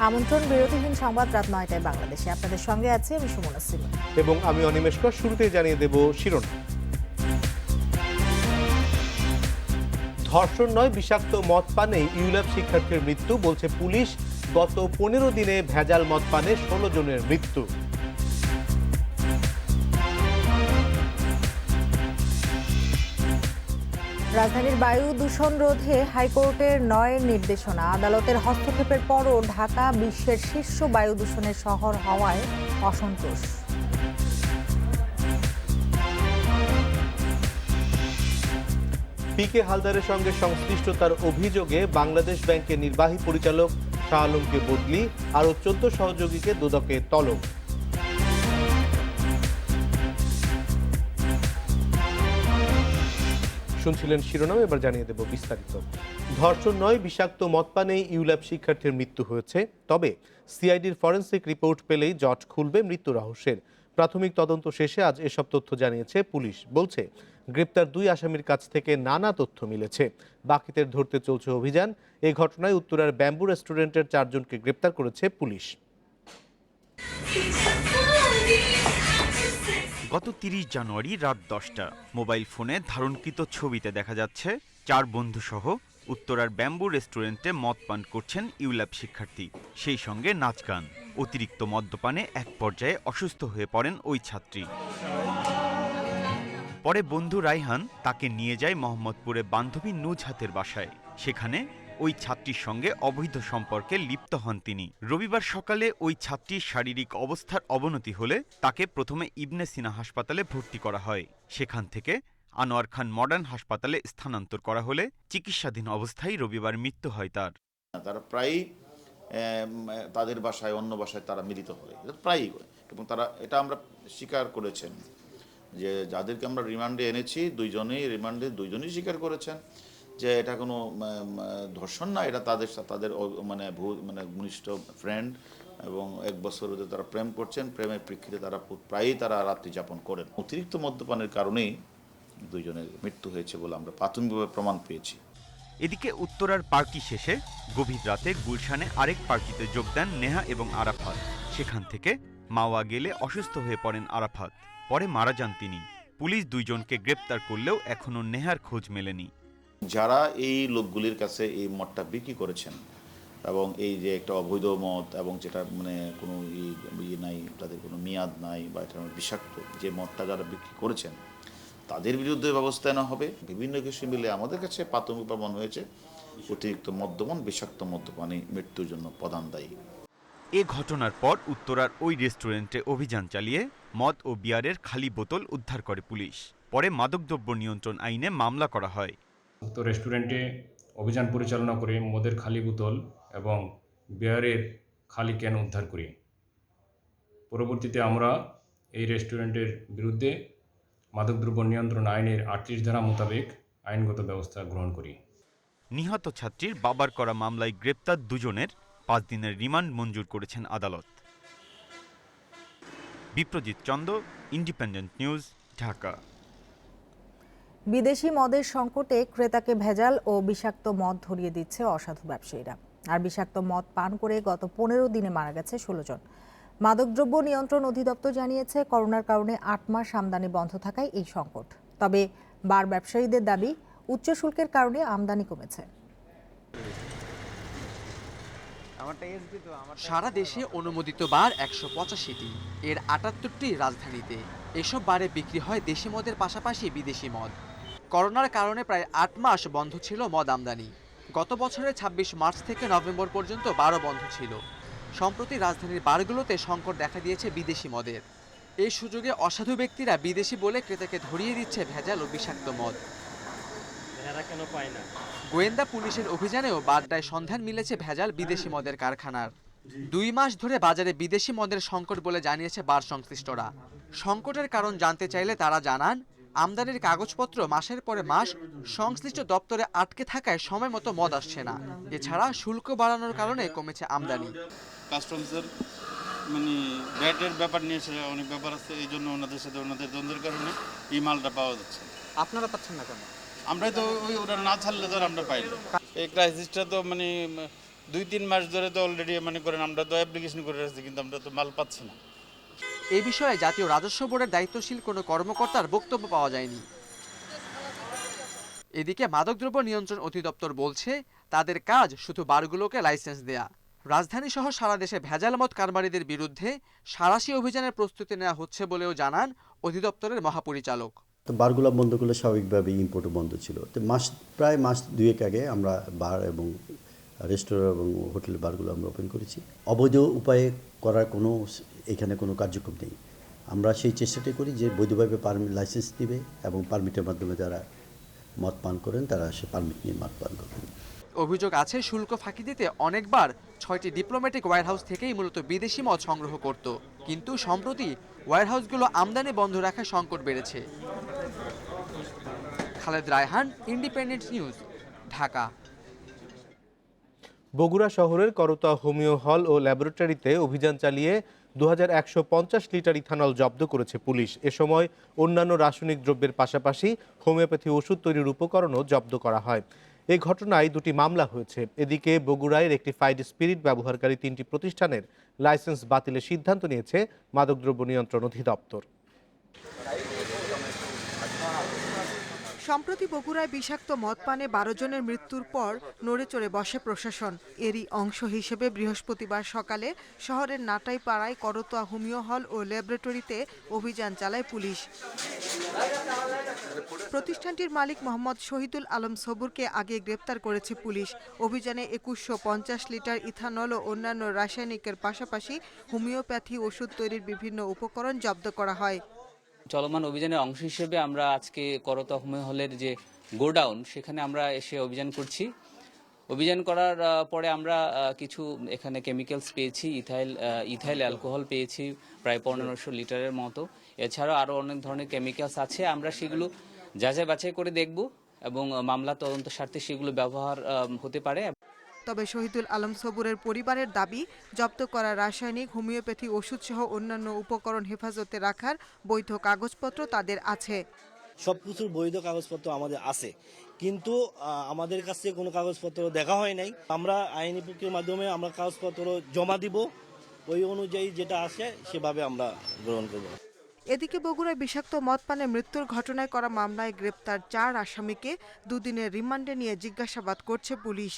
আমন্ত্রণ বিরতিহীন সংবাদ রাত ৯টায় বাংলাদেশে। আপনাদের সঙ্গে আছে আমি সুমনা সিং এবং আমি অনিমেষ কর। শুরুতেই জানিয়ে দেব শিরোনাম। ধর্ষণ নয়, বিষাক্ত মদ পানেই ইউল্যাব শিক্ষার্থীর মৃত্যু, বলছে পুলিশ। গত ১৫ দিনে ভেজাল মদ পানে ১৬ জনের মৃত্যু। রাজধানীর বায়ু দূষণ রোধে হাইকোর্টের ৯ নির্দেশনা। আদালতের হস্তক্ষেপের পরও ঢাকা বিশ্বের শীর্ষ বায়ু দূষণের শহর হওয়ায় অসন্তোষ। পি কে হালদারের সঙ্গে সংশ্লিষ্টতার অভিযোগে বাংলাদেশ ব্যাংকের নির্বাহী পরিচালক শাহ আলমকে বদলি, আরও ১৪ সহযোগীকে দুদকে তলব। শুনছিলেন শিরোনাম, এবার জানিয়ে দেব বিস্তারিত। ধর্ষণ নয়, বিষাক্ত মদ পানেই ইউল্যাব শিক্ষার্থীর মৃত্যু হয়েছে। তবে সিআইডির ফরেনসিক রিপোর্ট পেলেই জট খুলবে মৃত্যু রহস্যের। প্রাথমিক তদন্ত শেষে আজ এসব তথ্য জানিয়েছে পুলিশ। বলছে, গ্রেপ্তার ২ আসামির কাছ থেকে নানা তথ্য মিলেছে। বাকিদের ধরতে চলছে অভিযান। এই ঘটনায় উত্তরার ব্যাম্বু রেস্টুরেন্টের ৪ জনকে গ্রেপ্তার করেছে পুলিশ। গত ৩০ জানুয়ারি রাত ১০টা মোবাইল ফোনে ধারণকৃত ছবিতে দেখা যাচ্ছে ৪ বন্ধুসহ উত্তরার ব্যাম্বু রেস্টুরেন্টে মদ পান করছেন ইউল্যাব শিক্ষার্থী, সেই সঙ্গে নাচ গান। অতিরিক্ত মদ্যপানে এক পর্যায়ে অসুস্থ হয়ে পড়েন ওই ছাত্রী। পরে বন্ধু রাইহান তাকে নিয়ে যায় মোহাম্মদপুরে বান্ধবী নুজহাতের বাসায়। সেখানে ওই ছাত্রীর সঙ্গে অবৈধ সম্পর্কে লিপ্ত হন তিনি। রবিবার সকালে ওই ছাত্রীর শারীরিক অবস্থার অবনতি হলে তাকে প্রথমে ইবনে সিনা হাসপাতালে ভর্তি করা হয়। সেখান থেকে আনোয়ার খান মডার্ন হাসপাতালে স্থানান্তর করা হলে চিকিৎসাধীন অবস্থায় রবিবার মৃত্যু হয় তার। তারা প্রায়ই তাদের বাসায় অন্য বাসায় তারা মিলিত হয়, এটা প্রায়ই হয়। এবং তারা এটা আমরা স্বীকার করেছেন যে যাদেরকে আমরা রিমান্ডে এনেছি দুইজনই স্বীকার করেছেন যে এটা কোনো ধর্ষণ না, এটা তাদের ঘনিষ্ঠ ফ্রেন্ড এবং ১ বছর ধরে তারা প্রেম করছেন। প্রেমের প্রেক্ষিতে প্রায়ই তারা রাত্রি যাপন করেন। অতিরিক্ত মদ্যপানের কারণেই দুইজনের মৃত্যু হয়েছে বলে আমরা প্রাথমিকভাবে প্রমাণ পেয়েছি। এদিকে উত্তরার পার্টি শেষে গভীর রাতে গুলশানে আরেক পার্টিতে যোগ দেন নেহা এবং আরাফাত। সেখান থেকে মাওয়া গেলে অসুস্থ হয়ে পড়েন আরাফাত, পরে মারা যান তিনি। পুলিশ ২ জনকে গ্রেপ্তার করলেও এখনও নেহার খোঁজ মেলেনি। যারা এই লোকগুলির কাছে এই মদটা বিক্রি করেছেন এবং এই যে একটা অবৈধ মদ এবং যেটা কোনো ইয়ে নাই, তাদের কোনো মেয়াদ নাই বা এটা বিষাক্ত যে মদটা যারা বিক্রি করেছেন তাদের বিরুদ্ধে ব্যবস্থা নেওয়া হবে। বিভিন্ন কিছু মিলে আমাদের কাছে প্রাথমিক প্রমাণ হয়েছে অতিরিক্ত মদ্যপান, বিষাক্ত মদ্যপানই মৃত্যুর জন্য প্রধান দায়ী। এ ঘটনার পর উত্তরার ওই রেস্টুরেন্টে অভিযান চালিয়ে মদ ও বিয়ারের খালি বোতল উদ্ধার করে পুলিশ। পরে মাদকদ্রব্য নিয়ন্ত্রণ আইনে মামলা করা হয়। উক্ত রেস্টুরেন্টে অভিযান পরিচালনা করে মদের খালি বোতল এবং বিয়ারের খালি ক্যান উদ্ধার করি। পরবর্তীতে আমরা এই রেস্টুরেন্টের বিরুদ্ধে মাদকদ্রব্য নিয়ন্ত্রণ আইনের ৩৮ ধারা মোতাবেক আইনগত ব্যবস্থা গ্রহণ করি। নিহত ছাত্রীর বাবার করা মামলায় গ্রেপ্তার ২ জনের ৫ দিনের রিমান্ড মঞ্জুর করেছেন আদালত। Biprajit Chanda, independent news, Dhaka. বিদেশি মদের সংকটে ক্রেতাকে ভেজাল ও বিষাক্ত মদ ধরিয়ে দিচ্ছে অসাধু ব্যবসায়ীরা। আর বিষাক্ত মদ পান করে গত ১৫ দিনে মারা গেছে ১৬ জন। মাদকদ্রব্য নিয়ন্ত্রণ অধিদপ্তর জানিয়েছে, করোনার কারণে ৮ মাস আমদানি বন্ধ থাকায় এই সংকট। তবে বার ব্যবসায়ীদের দাবি, উচ্চ শুল্কের কারণে আমদানি কমেছে। সারা দেশে অনুমোদিত বার ১৮৫টি, এর ৭৮টি রাজধানীতে। এসব বারে বিক্রি হয় দেশি মদের পাশাপাশি বিদেশি মদ। করোনার কারণে প্রায় ৮ মাস বন্ধ ছিল মদ আমদানি। গত বছরের ২৬ মার্চ থেকে নভেম্বর পর্যন্ত বারও বন্ধ ছিল। সম্প্রতি রাজধানীর বারগুলোতে সংকট দেখা দিয়েছে বিদেশি মদের। এই সুযোগে অসাধু ব্যক্তিরা বিদেশি বলে ক্রেতাকে ধরিয়ে দিচ্ছে ভেজাল ও বিষাক্ত মদ। গোয়েন্দা পুলিশের অভিযানেও বাড্ডায় সন্ধান মিলেছে ভেজাল বিদেশি মদের কারখানার। ২ মাস ধরে বাজারে বিদেশি মদের সংকট বলে জানিয়েছে বার সংশ্লিষ্টরা। সংকটের কারণ জানতে চাইলে তারা জানান, আমদানির কাগজপত্র মাসের পরে মাস সংশ্লিষ্ট দপ্তরে আটকে থাকায় সময় মতো মদ আসছে না। এছাড়া শুল্ক বাড়ানোর কারণে কমেছে আমদানি। কাস্টমসের ব্যাটের ব্যাপার নিয়ে অনেক ব্যাপার আছে, এই জন্য ওনাদের সাথে ওনাদের দ্বন্দ্বের কারণে এই মালটা পাওয়া যাচ্ছে। আপনারা পাচ্ছেন না কেন? আমরা তো ওরা না ছাড়লে তো আমরা পাই না। এই ক্রাইসিসটা তো 2-3 মাস ধরে তো অলরেডি মনে করেন আমরা তো অ্যাপ্লিকেশন করে রাখছি, কিন্তু আমরা তো মাল পাচ্ছি না। এই বিষয়ে জাতীয় রাজস্ব বোর্ডের দায়িত্বশীল কোনো কর্মকর্তার বক্তব্য পাওয়া যায়নি। এদিকে মাদকদ্রব্য নিয়ন্ত্রণ অধিদপ্তর বলছে তাদের কাজ শুধু বারগুলোকে লাইসেন্স দেয়া। রাজধানী সহ সারা দেশে ভেজাল মদ কারবারিদের বিরুদ্ধে সাঁড়াশি অভিযানের প্রস্তুতি নেওয়া হচ্ছে বলেও জানান অধিদপ্তরের মহাপরিচালক। তো বারগুলো বন্ধ করলে স্বাভাবিকভাবেই ইম্পোর্টও বন্ধ ছিল। তো প্রায় মাস 2 আগে আমরা বার এবং রেস্টুরেন্ট এবং হোটেল বারগুলো আমরা ওপেন করেছি। অবৈধ উপায়ে করার এখানে কোনো কার্যক্রম নেই। আমরা সেই চেষ্টাটাই করি যে বৈধভাবে লাইসেন্স দিবে এবং পারমিটের মাধ্যমে যারা মদ পান করেন তারা সে পারমিট নিয়ে মদ পান করবেন। অভিযোগ আছে শুল্ক ফাঁকি দিতে অনেকবার 6টি ডিপ্লোম্যাটিক ওয়্যারহাউস থেকেই মূলত বিদেশি মদ সংগ্রহ করত, কিন্তু সম্প্রতি ওয়্যারহাউসগুলো আমদানি বন্ধ রাখায় সংকট বেড়েছে। Khaled Raihan, independent news, Dhaka. বগুড়া শহরের করতোয়া হোমিও হল ও ল্যাবরেটরিতে অভিযান চালিয়ে 2150 লিটার ইথানল জব্দ করেছে পুলিশ। এ সময় অন্যান্য রাসায়নিক দ্রব্যের পাশাপাশি হোমিওপ্যাথি ওষুধ তৈরির উপকরণও জব্দ করা হয়। এই ঘটনায় 2টি মামলা হয়েছে। এদিকে বগুড়ায় রেকটিফাইড স্পিরিট ব্যবহারকারী 3টি প্রতিষ্ঠানের লাইসেন্স বাতিলের সিদ্ধান্ত নিয়েছে মাদকদ্রব্য নিয়ন্ত্রণ অধিদপ্তর। সম্প্রতি বগুড়ায় বিষাক্ত মদ পানে 12 জনের মৃত্যুর পর নড়েচড়ে বসে প্রশাসন। এরই অংশ হিসেবে বৃহস্পতিবার সকালে শহরের নাটাইপাড়ায় করতোয়া হোমিও হল ও ল্যাবরেটরিতে অভিযান চালায় পুলিশ। প্রতিষ্ঠানটির মালিক মোহাম্মদ শহীদুল আলম সবুরকে আগে গ্রেপ্তার করেছে পুলিশ। অভিযানে 2150 লিটার ইথানল ও অন্যান্য রাসায়নিকের পাশাপাশি হোমিওপ্যাথি ওষুধ তৈরির বিভিন্ন উপকরণ জব্দ করা হয়। চলমান অভিযানের অংশ হিসেবে আমরা আজকে করতোয়া হোমিও হলের যে গোডাউন সেখানে আমরা এসে অভিযান করছি। অভিযান করার পরে আমরা কিছু এখানে কেমিক্যালস পেয়েছি, ইথাইল অ্যালকোহল পেয়েছি প্রায় 1500 লিটারের মতো। এছাড়াও আরও অনেক ধরনের কেমিক্যালস আছে। আমরা সেগুলো যাচাই বাছাই করে দেখব এবং মামলা তদন্ত স্বার্থে সেগুলো ব্যবহার হতে পারে। তবে শহীদুল আলম সবুরের পরিবারের দাবি, জব্দ করা রাসায়নিক, হোমিওপ্যাথি ওষুধ সহ অন্যান্য উপকরণ হেফাজতে রাখার বৈধ কাগজপত্র তাদের আছে। সবকিছুর বৈধ কাগজপত্র আমাদের আছে, কিন্তু আমাদের কাছে কোনো কাগজপত্র দেখা হয় নাই। আমরা আইনি প্রক্রিয়ার মাধ্যমে আমরা কাগজপত্র জমা দিব, ওই অনুযায়ী যেটা আসে সেভাবে আমরা গ্রহণ করব। এদিকে বগুড়ায় বিষাক্ত মদ পানে মৃত্যুর ঘটনায় করা মামলায় গ্রেপ্তার 4 আসামিকে 2 দিনের রিমান্ডে নিয়ে জিজ্ঞাসাবাদ করছে পুলিশ।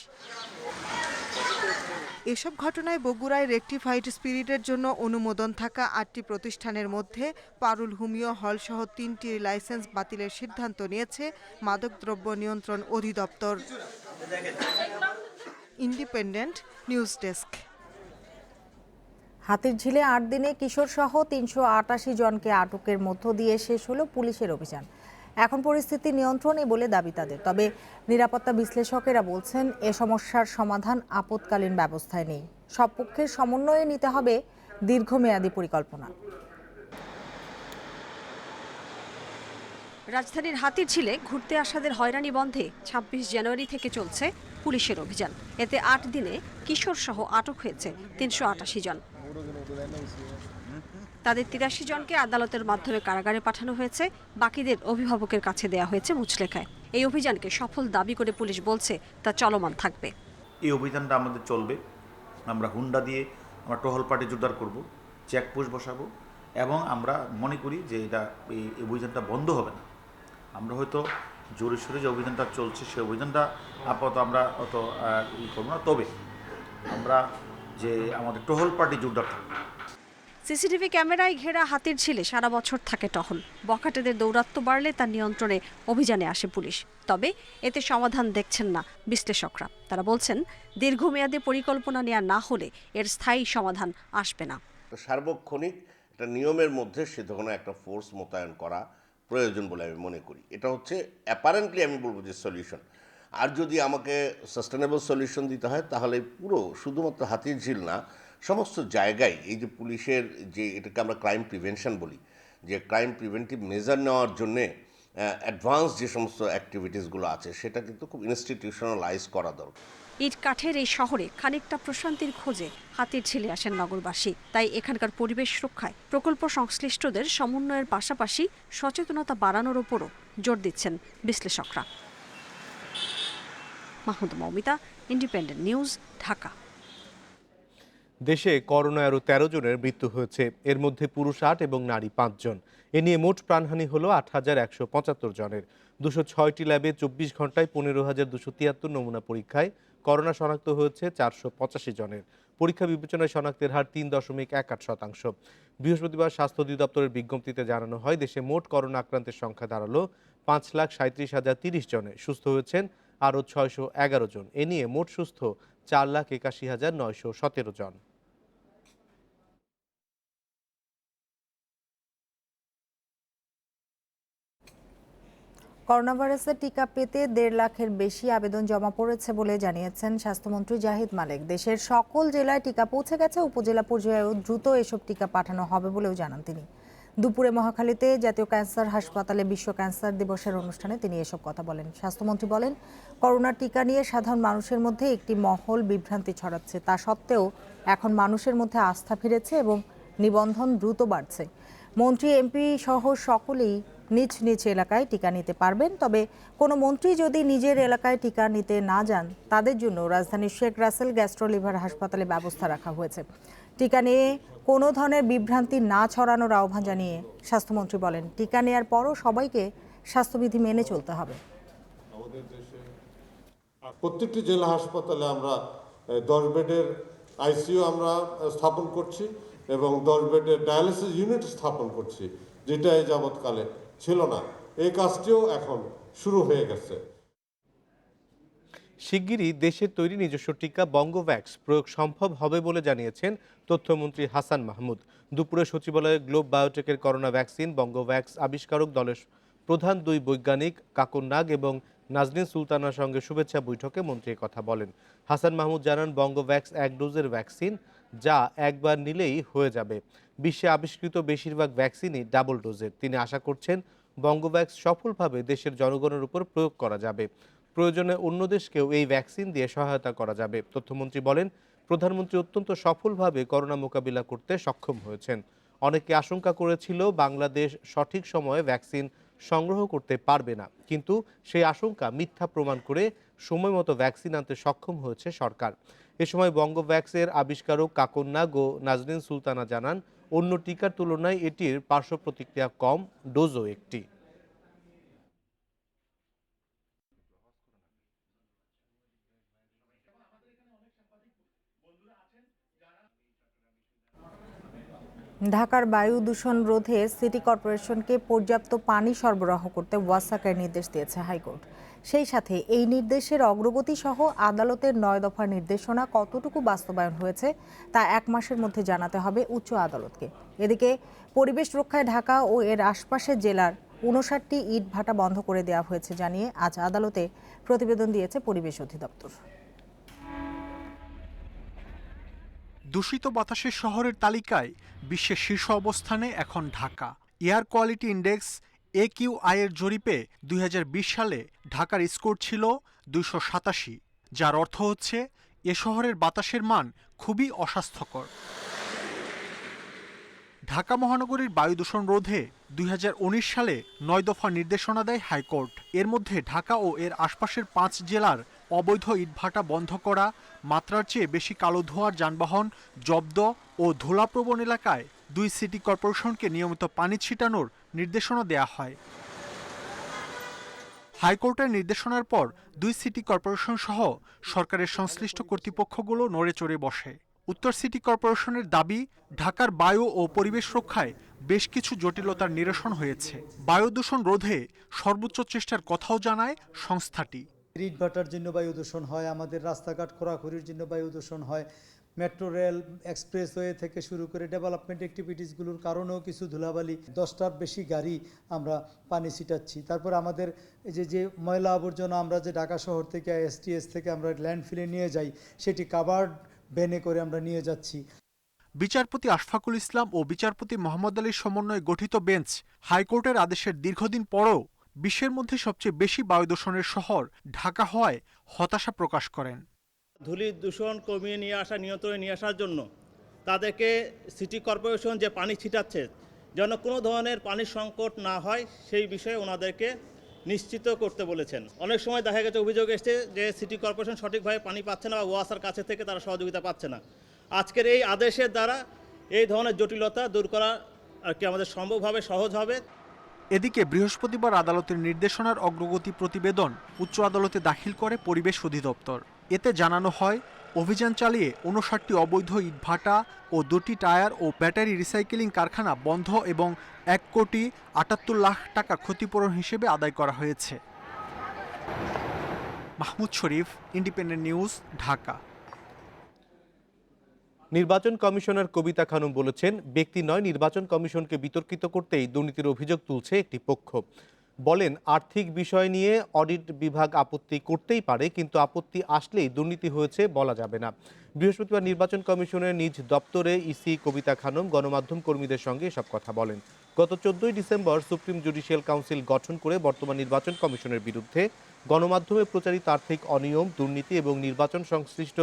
এসব ঘটনায় বগুড়ায় রেকটিফাইড স্পিরিটের জন্য অনুমোদন থাকা 8টি প্রতিষ্ঠানের মধ্যে পারুল হোমিও হল সহ 3টির লাইসেন্স বাতিলের সিদ্ধান্ত নিয়েছে মাদকদ্রব্য নিয়ন্ত্রণ অধিদপ্তর। Independent news desk. হাতিরঝিলে 8 দিনে কিশোর সহ 388 জনকে আটকের মধ্য দিয়ে শেষ হলো পুলিশের অভিযান। এখন পরিস্থিতি নিয়ন্ত্রণে বলে দাবি তাদের। তবে নিরাপত্তা বিশ্লেষকেরা বলছেন এ সমস্যার সমাধান আপৎকালীন ব্যবস্থায় নেই। সব পক্ষের সমন্বয়ে নিতে হবে দীর্ঘমেয়াদী পরিকল্পনা। রাজধানীর হাতিরঝিলে ঘুরতে আসাদের হয়রানি বন্ধে 26 জানুয়ারি থেকে চলছে পুলিশের অভিযান। এতে 8 দিনে কিশোর সহ আটক হয়েছে 388 জন। তাদের 83 জনকে আদালতের মাধ্যমে কারাগারে পাঠানো হয়েছে, বাকিদের অভিভাবকের কাছে দেয়া হয়েছে মুচলেখায়। এই অভিযানকে সফল দাবি করে পুলিশ বলছে তা চলমান থাকবে। এই অভিযানটা আমাদের চলবে। আমরা হুন্ডা দিয়ে আমরা টহল পার্টি জোরদার করব, চেকপোস্ট বসাবো এবং আমরা মনে করি যে এই অভিযানটা বন্ধ হবে না। আমরা হয়তো জোরে সোরে যে অভিযানটা চলছে সেই অভিযানটা আপাতত আমরা অত করবো না, তবে আমরা যে আমাদের টহল পার্টি জোরদার থাকবে। সিসিটিভি ক্যামেরায় ঘেরা হাতিরঝিলে সারা বছর থাকে টহল। বখাটেদের দৌরাত্ম্য বাড়লে তার নিয়ন্ত্রণে অভিযানে আসে পুলিশ। তবে এতে সমাধান দেখছেন না বিশ্লেষকরা। তারা বলছেন দীর্ঘমেয়াদী পরিকল্পনা নেওয়া না হলে এর স্থায়ী সমাধান আসবে না। সার্বক্ষণিক একটা নিয়মের মধ্যে সে ধরনের একটা ফোর্স মোতায়েন করা প্রয়োজন বলে আমি মনে করি। এটা হচ্ছে অ্যাপারেন্টলি আমি বলবো যে সলিউশন। আর যদি আমাকে সাস্টেনেবল সলিউশন দিতে হয় তাহলে পুরো শুধুমাত্র হাতিরঝিল না, সমস্ত জায়গায় এই যে পুলিশের যে এটাকে আমরা ক্রাইম প্রিভেনশন বলি, যে ক্রাইম প্রিভেন্টিভ মেজার নেওয়ার জন্যে অ্যাডভান্স যে সমস্ত অ্যাক্টিভিটিসগুলো আছে সেটা কিন্তু খুব ইনস্টিটিউশনালাইজ করা দরকার। ইট কাঠের এই শহরে খানিকটা প্রশান্তির খোঁজে হাতিরঝিলে আসেন নগরবাসী। তাই এখানকার পরিবেশ রক্ষায় প্রকল্প সংশ্লিষ্টদের সমন্বয়ের পাশাপাশি সচেতনতা বাড়ানোর উপরও জোর দিচ্ছেন বিশ্লেষকরা। Mahmuda Moumita, independent news, Dhaka. দেশে করোনায় আরও 13 জনের মৃত্যু হয়েছে, এর মধ্যে পুরুষ 8 এবং নারী 5 জন। এ নিয়ে মোট প্রাণহানি হলো 8,175 জনের। 206টি ল্যাবে 24 ঘন্টায় 15,273 নমুনা পরীক্ষায় করোনা শনাক্ত হয়েছে 485 জনের। পরীক্ষা বিবেচনায় শনাক্তের হার 3.18%। বৃহস্পতিবার স্বাস্থ্য অধিদপ্তরের বিজ্ঞপ্তিতে জানানো হয়, দেশে মোট করোনা আক্রান্তের সংখ্যা দাঁড়ালো 5,37,030 জনে। সুস্থ হয়েছেন আরও 611 জন। এ নিয়ে মোট সুস্থ 4,81,917 জন। করোনা ভাইরাসের টিকা পেতে 1.5 লাখের বেশি আবেদন জমা পড়েছে বলে জানিয়েছেন স্বাস্থ্যমন্ত্রী জাহিদ মালেক। দেশের সকল জেলায় টিকা পৌঁছে গেছে, উপজেলা পর্যায়েও দ্রুত এসব টিকা পাঠানো হবে বলেও জানান তিনি। দুপুরে মহাখালীতে জাতীয় ক্যান্সার হাসপাতালে বিশ্ব ক্যান্সার দিবসের অনুষ্ঠানে তিনি এসব কথা বলেন। স্বাস্থ্যমন্ত্রী বলেন, করোনার টিকা নিয়ে সাধারণ মানুষের মধ্যে একটি মহল বিভ্রান্তি ছড়াচ্ছে। তা সত্ত্বেও এখন মানুষের মধ্যে আস্থা ফিরেছে এবং নিবন্ধন দ্রুত বাড়ছে। মন্ত্রী, এমপি সহ সকলেই নিজ নিজ এলাকায় টিকা নিতে পারবেন। তবে কোনো মন্ত্রী যদি নিজের এলাকায় টিকা নিতে না যান, তাদের জন্য রাজধানীর শেখ রাসেল গ্যাস্ট্রো লিভার হাসপাতালে ব্যবস্থা রাখা হয়েছে। টিকা নিয়ে কোনো ধরনের বিভ্রান্তি না ছড়ানোর আহ্বান জানিয়ে স্বাস্থ্যমন্ত্রী বলেন, টিকা নেওয়ার পরও সবাইকে স্বাস্থ্যবিধি মেনে চলতে হবে। আমাদের দেশে প্রত্যেকটি জেলা হাসপাতালে আমরা 10 বেডের আইসিইউ আমরা স্থাপন করছি এবং 10 বেডের ডায়ালিসিস ইউনিট স্থাপন করছি, যেটা এই যাবৎকালে ছিল না। এই কাজটিও এখন শুরু হয়ে গেছে। শিগগিরই দেশের তৈরি নিজস্ব টিকা বঙ্গোভ্যাক্স প্রয়োগ সম্ভব হবে বলে জানিয়েছেন তথ্যমন্ত্রী হাসান মাহমুদ। দুপুরে সচিবালয়ে গ্লোব বায়োটেকের করোনা ভ্যাকসিন বঙ্গোভ্যাক্স আবিষ্কারক দলের প্রধান 2 বৈজ্ঞানিক কাকুন নাগ এবং নাজনীন সুলতানার সঙ্গে শুভেচ্ছা বৈঠকে মন্ত্রী কথা বলেন। হাসান মাহমুদ জানান, বঙ্গোভ্যাক্স 1 ডোজের ভ্যাকসিন, যা একবার নিলেই হয়ে যাবে। বিশ্বে আবিষ্কৃত বেশিরভাগ ভ্যাকসিনই ডাবল ডোজের। তিনি আশা করছেন বঙ্গোভ্যাক্স সফলভাবে দেশের জনগণের উপর প্রয়োগ করা যাবে। প্রয়োজনে অন্য দেশকেও এই ভ্যাকসিন দিয়ে সহায়তা করা যাবে। তথ্যমন্ত্রী বলেন, প্রধানমন্ত্রী অত্যন্ত সফলভাবে করোনা মোকাবিলা করতে সক্ষম হয়েছেন। অনেকে আশঙ্কা করেছিল বাংলাদেশ সঠিক সময়ে ভ্যাকসিন সংগ্রহ করতে পারবে না, কিন্তু সেই আশঙ্কা মিথ্যা প্রমাণ করে সময় মতো ভ্যাকসিন আনতে সক্ষম হয়েছে সরকার। এ সময় বঙ্গোভ্যাক্সের আবিষ্কারক কাকুন নাগ ও নাজনীন সুলতানা জানান, অন্য টিকার তুলনায় এটির পার্শ্ব প্রতিক্রিয়া কম, ডোজও একটি। ঢাকার বায়ু দূষণ রোধে সিটি কর্পোরেশনকে পর্যাপ্ত পানি সরবরাহ করতে ওয়াসাকের নির্দেশ দিয়েছে হাইকোর্ট। সেই সাথে এই নির্দেশের অগ্রগতি সহ আদালতের 9 দফার নির্দেশনা কতটুকু বাস্তবায়ন হয়েছে তা 1 মাসের মধ্যে জানাতে হবে উচ্চ আদালতকে। এদিকে পরিবেশ রক্ষায় ঢাকা ও এর আশপাশের জেলার 59টি ইট ভাটা বন্ধ করে দেওয়া হয়েছে জানিয়ে আজ আদালতে প্রতিবেদন দিয়েছে পরিবেশ অধিদপ্তর। দূষিত বাতাসের শহরের তালিকায় বিশ্বের শীর্ষ অবস্থানে এখন Dhaka. Air quality index AQI এর জরিপে 2020 সালে ঢাকার স্কোর ছিল 287, যার অর্থ হচ্ছে এ শহরের বাতাসের মান খুবই অস্বাস্থ্যকর। ঢাকা মহানগরীর বায়ু দূষণ রোধে 2019 সালে 9 দফা নির্দেশনা দেয় হাইকোর্ট। এর মধ্যে ঢাকা ও এর আশপাশের 5 জেলার অবৈধ ইটভাটা বন্ধ করা, মাত্রার চেয়ে বেশি কালো ধোঁয়ার যানবাহন জব্দ ও ধুলাপ্রবণ এলাকায় 2 সিটি কর্পোরেশনকে নিয়মিত পানি ছিটানোর নির্দেশনা দেয়া হয়। হাইকোর্টের নির্দেশনার পর 2 সিটি কর্পোরেশন সহ সরকারের সংশ্লিষ্ট কর্তৃপক্ষগুলো নড়েচড়ে বসে। উত্তর সিটি কর্পোরেশনের দাবি, ঢাকার বায়ু ও পরিবেশ রক্ষায় বেশ কিছু জটিলতার নিরসন হয়েছে। বায়ু দূষণ রোধে সর্বোচ্চ চেষ্টার কথাও জানায় সংস্থাটি। ইটভাটার জন্য বায়ু দূষণ হয়, আমাদের রাস্তাঘাট খোঁড়াখুড়ির জন্য বায়ু দূষণ হয়, মেট্রো রেল এক্সপ্রেসওয়ে থেকে শুরু করে ডেভেলপমেন্ট অ্যাক্টিভিটিসগুলোর কারণেও কিছু ধুলাবালি, 10টার বেশি গাড়ি আমরা পানি ছিটাচ্ছি। তারপর আমাদের যে ময়লা আবর্জনা আমরা যে ঢাকা শহর থেকে STS থেকে আমরা ল্যান্ডফিলে নিয়ে যাই, সেটি কাভার্ড ভ্যানে করে আমরা নিয়ে যাচ্ছি। বিচারপতি আশফাকুল ইসলাম ও বিচারপতি মোহাম্মদ আলীর সমন্বয়ে গঠিত বেঞ্চ হাইকোর্টের আদেশের দীর্ঘদিন পরও বিশ্বের মধ্যে সবচেয়ে বেশি বায়ু দূষণের শহর ঢাকা হওয়ায় হতাশা প্রকাশ করেন। ধূলি দূষণ কমিয়ে নিয়ে আসা, নিয়ন্ত্রণে নিয়ে আসার জন্য তাদেরকে সিটি কর্পোরেশন যে পানি ছিটাচ্ছে, যেন কোনো ধরনের পানির সংকট না হয় সেই বিষয়ে ওনাদেরকে নিশ্চিত করতে বলেছেন। অনেক সময় দেখা গেছে অভিযোগ এসছে যে সিটি কর্পোরেশন সঠিকভাবে পানি পাচ্ছে না বা ওয়াসার কাছে থেকে তারা সহযোগিতা পাচ্ছে না। আজকের এই আদেশের দ্বারা এই ধরনের জটিলতা দূর করা আর কি আমাদের সম্ভব হবে, সহজ হবে। এদিকে বৃহস্পতিবার আদালতের নির্দেশনার অগ্রগতি প্রতিবেদন উচ্চ আদালতে দাখিল করে পরিবেশ অধিদপ্তর। এতে জানানো হয়, অভিযান চালিয়ে ৫৯টি অবৈধ ইটভাটা ও ২টি টায়ার ও ব্যাটারি রিসাইকেলিং কারখানা বন্ধ এবং ১,৭৮,০০,০০০ টাকা ক্ষতিপূরণ হিসেবে আদায় করা হয়েছে। মাহমুদ শরীফ, ইন্ডিপেন্ডেন্ট নিউজ, ঢাকা। নির্বাচন কমিশনার কবিতা খানম বলেছেন, ব্যক্তি নয়, নির্বাচন কমিশনকে বিতর্কিত করতেই দুর্নীতির অভিযোগ তুলছে একটি পক্ষ। বলেন, আর্থিক বিষয় নিয়ে অডিট বিভাগ আপত্তি করতেই পারে, কিন্তু আপত্তি আসলেই দুর্নীতি হয়েছে বলা যাবে না। বৃহস্পতিবার নির্বাচন কমিশনের নিজ দপ্তরে ইসি কবিতা খানম গণমাধ্যম কর্মীদের সঙ্গে এসব কথা বলেন। গত 14 ডিসেম্বর সুপ্রিম জুডিশিয়াল কাউন্সিল গঠন করে বর্তমান নির্বাচন কমিশনের বিরুদ্ধে গণমাধ্যমে প্রচারিত আর্থিক অনিয়ম, দুর্নীতি এবং নির্বাচন সংশ্লিষ্ট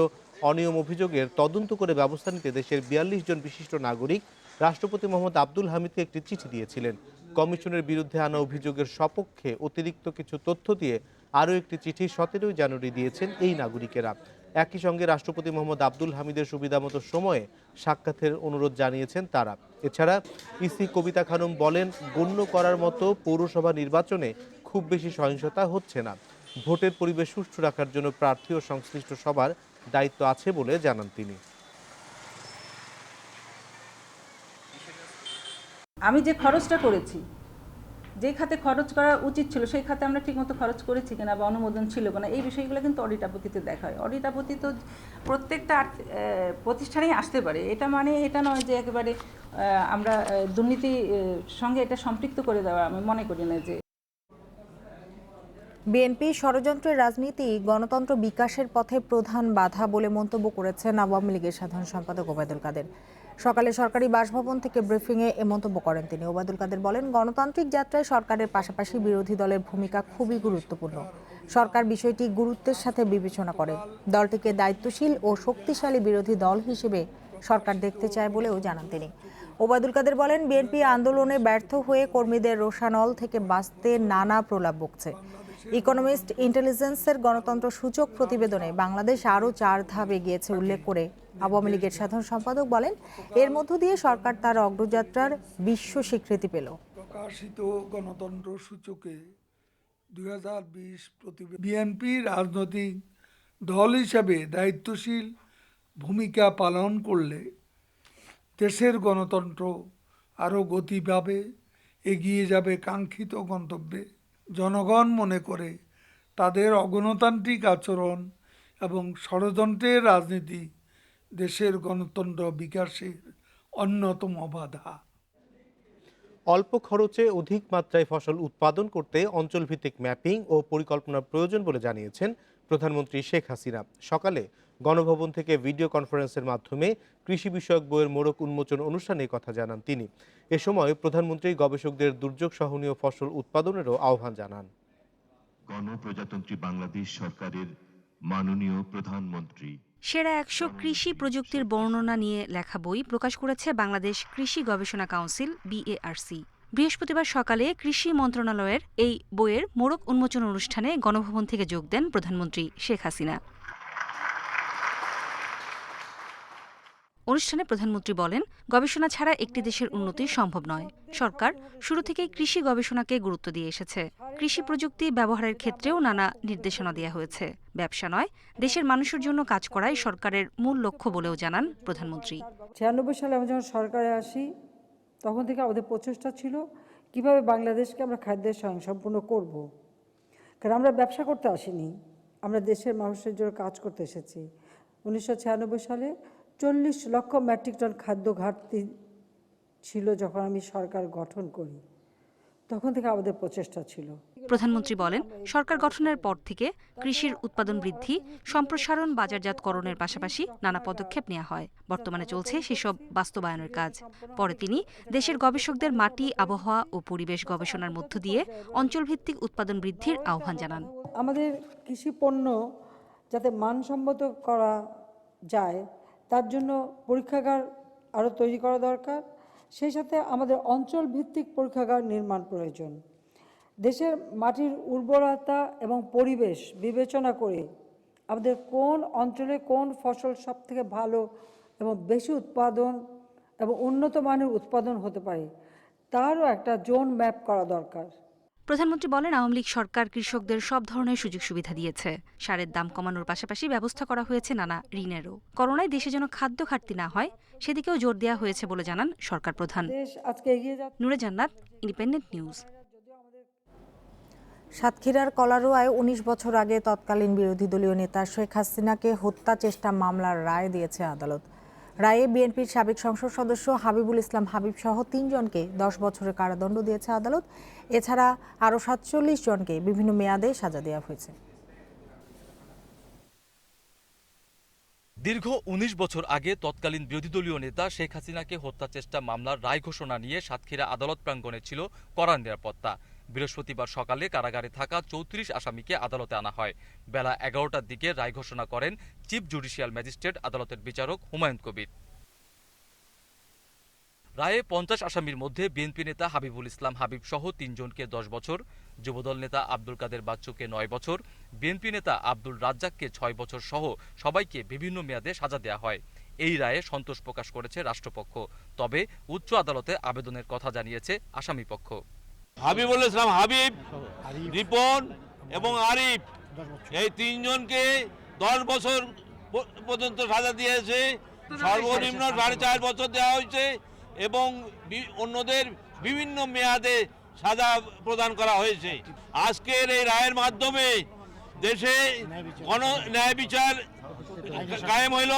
অনিয়ম অভিযোগের তদন্ত করে ব্যবস্থা নিতে দেশের ৪২ জন বিশিষ্ট নাগরিক রাষ্ট্রপতি মোহাম্মদ আব্দুল হামিদকে একটি চিঠি দিয়েছিলেন। কমিশনের বিরুদ্ধে আনা অভিযোগের সপক্ষে অতিরিক্ত কিছু তথ্য দিয়ে আরও একটি চিঠি 17 জানুয়ারি দিয়েছেন এই নাগরিকেরা। একই সঙ্গে রাষ্ট্রপতি মোহাম্মদ আব্দুল হামিদের সুবিধামতো সময়ে সাক্ষাতের অনুরোধ জানিয়েছেন তারা। এছাড়া ইসি কবিতা খানম বলেন, গণ্য করার মতো পৌরসভা নির্বাচনে খুব বেশি সহিংসতা হচ্ছে না। ভোটের পরিবেশ সুষ্ঠু রাখার জন্য প্রার্থী ও সংশ্লিষ্ট সবার দায়িত্ব আছে বলে জানান তিনি। আমি যে খরচটা করেছি, যে খাতে খরচ করা উচিত ছিল সেই খাতে আমরা ঠিকমতো খরচ করেছি কিনা বা অনুমোদন ছিল কিনা, এই বিষয়গুলো কিন্তু অডিট আপত্তিতে দেখা হয়। অডিট আপত্তি তো প্রত্যেকটা প্রতিষ্ঠানেই আসতে পারে, এটা মানে এটা নয় যে একেবারে আমরা দুর্নীতির সঙ্গে এটা সম্পৃক্ত করে দেওয়া, আমি মনে করি না। যে বিএনপি ষড়যন্ত্রের রাজনীতি গণতন্ত্র বিকাশের পথে প্রধান বাধা বলে মন্তব্য করেছেন আওয়ামী লীগের সাধারণ সম্পাদক ওবায়দুল কাদের। সকালে সরকারি বাসভবন থেকে ব্রিফিংয়ে এ মন্তব্য করেন তিনি। ওবায়দুল কাদের বলেন, গণতান্ত্রিক যাত্রায় সরকারের পাশাপাশি বিরোধী দলের ভূমিকা খুবই গুরুত্বপূর্ণ। সরকার বিষয়টি গুরুত্বের সাথে বিবেচনা করে। দলটিকে দায়িত্বশীল ও শক্তিশালী বিরোধী দল হিসেবে সরকার দেখতে চায় বলেও জানান তিনি। ওবায়দুল কাদের বলেন, বিএনপি আন্দোলনে ব্যর্থ হয়ে কর্মীদের রোষানল থেকে বাঁচতে নানা প্রলাপ বকছে। ইকোনমিস্ট ইন্টেলিজেন্সের গণতন্ত্র সূচক প্রতিবেদনে বাংলাদেশ আরও 4 ধাপ এগিয়েছে উল্লেখ করে আওয়ামী লীগের সাধারণ সম্পাদক বলেন, এর মধ্য দিয়ে সরকার তার অগ্রযাত্রার বিশ্ব স্বীকৃতি পেল। প্রকাশিত গণতন্ত্র সূচকে 2020 প্রতিবেদন বিএনপি রাজনৈতিক দল হিসাবে দায়িত্বশীল ভূমিকা পালন করলে দেশের গণতন্ত্র আরও গতিভাবে এগিয়ে যাবে কাঙ্ক্ষিত গন্তব্যে। জনগণ মনে করে তাদের অগণতান্ত্রিক আচরণ এবং ষড়যন্ত্রের রাজনীতি দেশের গণতন্ত্র বিকাশের অন্যতম বাধা। অল্প খরচে অধিক মাত্রায় ফসল উৎপাদন করতে অঞ্চলভিত্তিক ম্যাপিং ও পরিকল্পনার প্রয়োজন বলে জানিয়েছেন প্রধানমন্ত্রী শেখ হাসিনা। সকালে গণভবন থেকে ভিডিও কনফারেন্সের মাধ্যমে কৃষি বিষয়ক বইয়ের মোড়ক উন্মোচন অনুষ্ঠানে কথা জানান তিনি। এ সময় প্রধানমন্ত্রী গবেষকদের দুর্যোগ সহনীয় ফসল উৎপাদনেরও আহ্বান জানান। গণপ্রজাতন্ত্রী বাংলাদেশ সরকারের মাননীয় প্রধানমন্ত্রী সেরা 100 কৃষি প্রযুক্তির বর্ণনা নিয়ে লেখা বই প্রকাশ করেছে বাংলাদেশ কৃষি গবেষণা কাউন্সিল BARC। বৃহস্পতিবার সকালে কৃষি মন্ত্রণালয়ের এই বইয়ের মোড়ক উন্মোচন অনুষ্ঠানে গণভবন থেকে যোগ দেন প্রধানমন্ত্রী শেখ হাসিনা। অনুষ্ঠানে প্রধানমন্ত্রী বলেন, গবেষণা ছাড়া একটি দেশের উন্নতি সম্ভব নয়। সরকার শুরু থেকেই কৃষি গবেষণাকে গুরুত্ব দিয়ে এসেছে। কৃষি প্রযুক্তি ব্যবহারের ক্ষেত্রেও নানা নির্দেশনা দেওয়া হয়েছে। ব্যবসা নয়, দেশের মানুষের জন্য কাজ করাই সরকারের মূল লক্ষ্য বলেও জানান প্রধানমন্ত্রী। 96 সালে আমরা যখন সরকারে আসি তখন থেকে আমাদের প্রচেষ্টা ছিল কিভাবে বাংলাদেশকে আমরা খাদ্যের স্বয়ংসম্পূর্ণ করব। কারণ আমরা ব্যবসা করতে আসিনি, আমরা দেশের মানুষের জন্য কাজ করতে এসেছি। 1996 সালে 40 লক্ষ মেট্রিক টন খাদ্য ঘাটতি ছিল যখন আমি সরকার গঠন করি, তখন থেকে আমাদের প্রচেষ্টা ছিল। প্রধানমন্ত্রী বলেন, সরকার গঠনের পর থেকে কৃষির উৎপাদন বৃদ্ধি, সম্প্রসারণ, বাজারজাতকরণের পাশাপাশি নানা পদক্ষেপ নেওয়া হয়। বর্তমানে চলছে সেসব বাস্তবায়নের কাজ। পরে তিনি দেশের গবেষকদের মাটি, আবহাওয়া ও পরিবেশ গবেষণার মধ্য দিয়ে অঞ্চলভিত্তিক উৎপাদন বৃদ্ধির আহ্বান জানান। আমাদের কৃষি পণ্য যাতে মানসম্মত করা যায় তার জন্য পরীক্ষাগার আরও তৈরি করা দরকার। সেই সাথে আমাদের অঞ্চল ভিত্তিক পরীক্ষাগার নির্মাণ প্রয়োজন, দেশের মাটির উর্বরতা এবং পরিবেশ বিবেচনা করে আমাদের কোন অঞ্চলে কোন ফসল সবথেকে ভালো এবং বেশি উৎপাদন এবং উন্নত মানের উৎপাদন হতে পারে তারও একটা জোন ম্যাপ করা দরকার। প্রধানমন্ত্রী বলেন, আওয়ামী লীগ সরকার কৃষকদের সব ধরনের সুযোগ সুবিধা দিয়েছে। সারের দাম কমানোর পাশাপাশি ব্যবস্থা করা হয়েছে নানা ঋণেরও। করোনায় দেশে যেন খাদ্য ঘাটতি না হয় সেদিকেও জোর দেওয়া হয়েছে বলে জানান সরকার প্রধান। নূরে জান্নাত, ইন্ডিপেন্ডেন্ট নিউজ। সাতক্ষীরার কলারোয়ায় ১৯ বছর আগে তৎকালীন বিরোধী দলীয় নেতা শেখ হাসিনাকে হত্যা চেষ্টা মামলার রায় দিয়েছে আদালত। রায়ে বিএনপির সাবেক সংসদ সদস্য হাবিবুল ইসলাম হাবিব সহ ৩ জনকে ১০ বছরের কারাদণ্ড দিয়েছে আদালত। এছাড়া আরও ৪৭ জনকে বিভিন্ন মেয়াদে সাজা দেওয়া হয়েছে। দীর্ঘ ১৯ বছর আগে তৎকালীন বিরোধী দলীয় নেতা শেখ হাসিনাকে হত্যা চেষ্টা মামলার রায় ঘোষণা নিয়ে সাতক্ষীরা আদালত প্রাঙ্গণে ছিল কড়া নিরাপত্তা। বৃহস্পতিবার সকালে কারাগারে থাকা ৩৪ আসামিকে আদালতে আনা হয়। বেলা ১১টার দিকে রায় ঘোষণা করেন চিফ জুডিশিয়াল ম্যাজিস্ট্রেট আদালতের বিচারক হুমায়ুন কবির। রায়ে ৫০ আসামির মধ্যে বিএনপি নেতা হাবিবুল ইসলাম হাবিব সহ ৩ জনকে ১০ বছর, যুবদল নেতা আব্দুল কাদের বাচ্চুকে ৯ বছর, বিএনপি নেতা আব্দুল রাজ্জাককে ৬ বছর সহ সবাইকে বিভিন্ন মেয়াদে সাজা দেওয়া হয়। এই রায়ে সন্তোষ প্রকাশ করেছে রাষ্ট্রপক্ষ। তবে উচ্চ আদালতে আবেদনের কথা জানিয়েছে আসামিপক্ষ। হাবিবুল ইসলাম হাবিব, রিপন এবং আরিফ এই ৩ জনকে ১০ বছর পর্যন্ত সাজা দিয়েছে। সর্বনিম্ন ৪.৫ বছর দেওয়া হয়েছে এবং অন্যদের বিভিন্ন মেয়াদে সাজা প্রদান করা হয়েছে। আজকের এই রায়ের মাধ্যমে দেশে ন্যায় বিচার কায়েম হইল।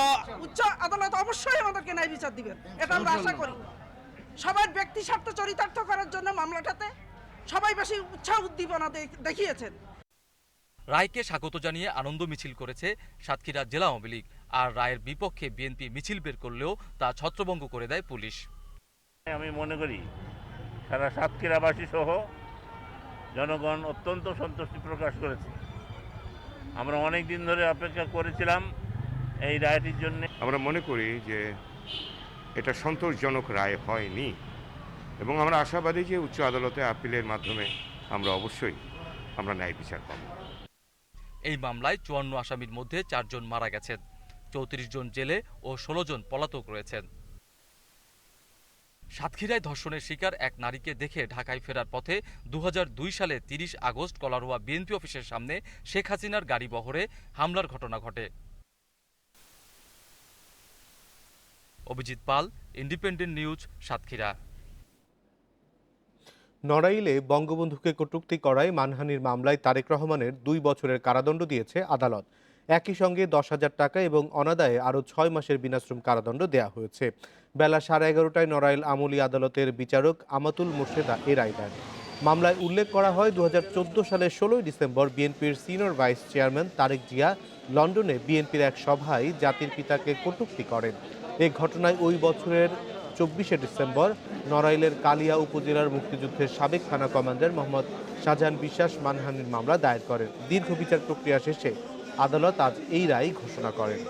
উচ্চ আদালত অবশ্যই আমাদেরকে ন্যায় বিচার দিবেন, এটা আমরা আশা করি। সবার ব্যক্তি স্বার্থ চরিতার্থ করার জন্য মামলাটাতে সবাই বেশি উৎসাহ উদ্দীপনা দেখিয়েছেন। রায়কে স্বাগত জানিয়ে আনন্দ মিছিল করেছে সাতক্ষীরা জেলা আওয়ামী লীগ। আর রায়ের বিপক্ষে বিএনপি মিছিল বের করলেও তা ছত্রভঙ্গ করে দেয় পুলিশ। আমি মনে করি সারা সাতক্ষীরাবাসী সহ জনগণ অত্যন্ত সন্তুষ্টি প্রকাশ করেছে। আমরা অনেক দিন ধরে অপেক্ষা করেছিলাম এই রায়টির জন্য। আমরা মনে করি যে এটা সন্তোষজনক রায় হয়নি এবং আমরা আশাবাদী যে উচ্চ আদালতে আপিলের মাধ্যমে আমরা অবশ্যই ন্যায় বিচার পাব। এই মামলায় ৫৪ আসামির মধ্যে ৪ জন মারা গেছেন, ৩৪ জন জেলে ও ১৬ জন পলাতক রয়েছেন। সাতক্ষীরায় ধর্ষণের শিকার এক নারীকে দেখে ঢাকায় ফেরার পথে ২০০২ সালে ৩০ আগস্ট কলারোয়া বিএনপি অফিসের সামনে শেখ হাসিনার গাড়ি বহরে হামলার ঘটনা ঘটে। অভিজিৎ পাল, ইন্ডিপেন্ডেন্ট নিউজ, সাতক্ষীরা। নড়াইলে বঙ্গবন্ধুকে কটূক্তি করায় মানহানির মামলায় তারেক রহমানের ২ বছরের কারাদণ্ড দিয়েছে আদালত। একই সঙ্গে ১০,০০০ টাকা এবং অনাদায়ে আরও ৬ মাসের বিনাশ্রম কারাদণ্ড দেওয়া হয়েছে। বেলা 11:30টায় নড়াইল আমলি আদালতের বিচারক আমাতুল মোর্শেদা এ রায় দেন। মামলায় উল্লেখ করা হয় ২০১৪ সালের ১৬ ডিসেম্বর বিএনপির senior vice chairman Tarek Zia লন্ডনে বিএনপির এক সভায় জাতির পিতাকে কটূক্তি করেন। এই ঘটনায় ওই বছরের ২৪শে ডিসেম্বর নড়াইলের কালিয়া উপজেলার মুক্তিযুদ্ধের সাবেক থানা কমান্ডার মোহাম্মদ শাহজাহান বিশ্বাস মানহানির মামলা দায়ের করেন। দীর্ঘ বিচার প্রক্রিয়া শেষে আদালত আজ এই রায় ঘোষণা করেন।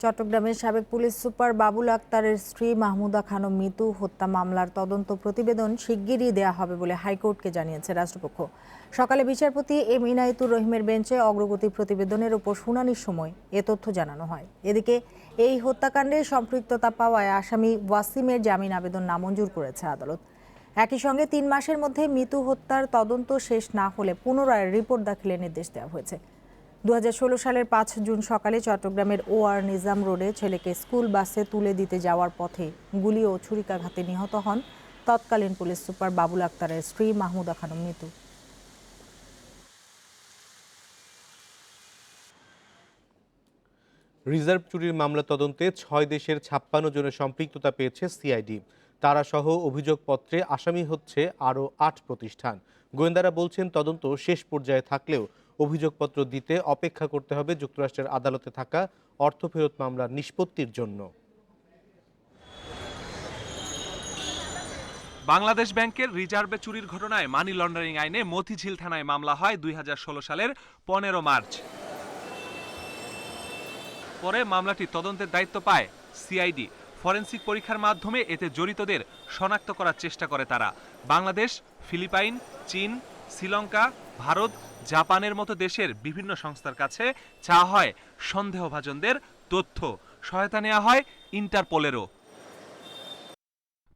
চট্টগ্রামের সাবেক পুলিশ সুপার বাবুল আক্তারের স্ত্রী মাহমুদা খানম মিতু হত্যা মামলার তদন্ত প্রতিবেদন শিগগিরই দেয়া হবে বলে হাইকোর্টকে জানিয়েছে রাষ্ট্রপক্ষ। সকালে বিচারপতি এম ইনায়েতুর রহিমের বেঞ্চে অগ্রগতি প্রতিবেদনের উপর শুনানির সময় এ তথ্য জানানো হয়। এদিকে এই হত্যাকাণ্ডে সম্পৃক্ততা পাওয়ায় আসামি ওয়াসিমের জামিন আবেদন নামঞ্জুর করেছে আদালত। একই সঙ্গে ৩ মাসের মধ্যে মিতু হত্যার তদন্ত শেষ না হলে পুনরায় রিপোর্ট দাখিলের নির্দেশ দেওয়া হয়েছে। ২০১৬ সালের ৫ জুন সকালে চট্টগ্রামের ওআর নিজাম রোডে ছেলেকে স্কুল বাসে তুলে দিতে যাওয়ার পথে গুলি ও ছুরিকাঘাতে নিহত হন তৎকালীন পুলিশ সুপার বাবুল আক্তারের স্ত্রী মাহমুদা খানম মিতু। রিজার্ভ চুরির মামলা তদন্তে ৬ দেশের ৫৬ জনের সম্পৃক্ততা পেয়েছে সিআইডি। তারা সহ অভিযোগপত্রে আসামি হচ্ছে আরও ৮ প্রতিষ্ঠান। গোয়েন্দারা বলছেন তদন্ত শেষ পর্যায়ে থাকলেও অভিযোগপত্র দিতে অপেক্ষা করতে হবে যুক্তরাষ্ট্রের আদালতে থাকা অর্থ ফেরত মামলার নিষ্পত্তির জন্য। বাংলাদেশ ব্যাংকের রিজার্ভে চুরির ঘটনায় মানি লন্ডারিং আইনে মতিঝিল থানায় মামলা হয় ২০১৬ সালের ১৫ মার্চ। পরে মামলাটি তদন্তের দায়িত্ব পায় সিআইডি। ফরেনসিক পরীক্ষার মাধ্যমে এতে জড়িতদের শনাক্ত করার চেষ্টা করে তারা। বাংলাদেশ, ফিলিপাইন, চীন, শ্রীলঙ্কা, ভারত, জাপানের মতো দেশের বিভিন্ন সংস্থার কাছে চাওয়া হয় সন্দেহভাজনদের তথ্য। সহায়তা নেওয়া হয় ইন্টারপোলেরও।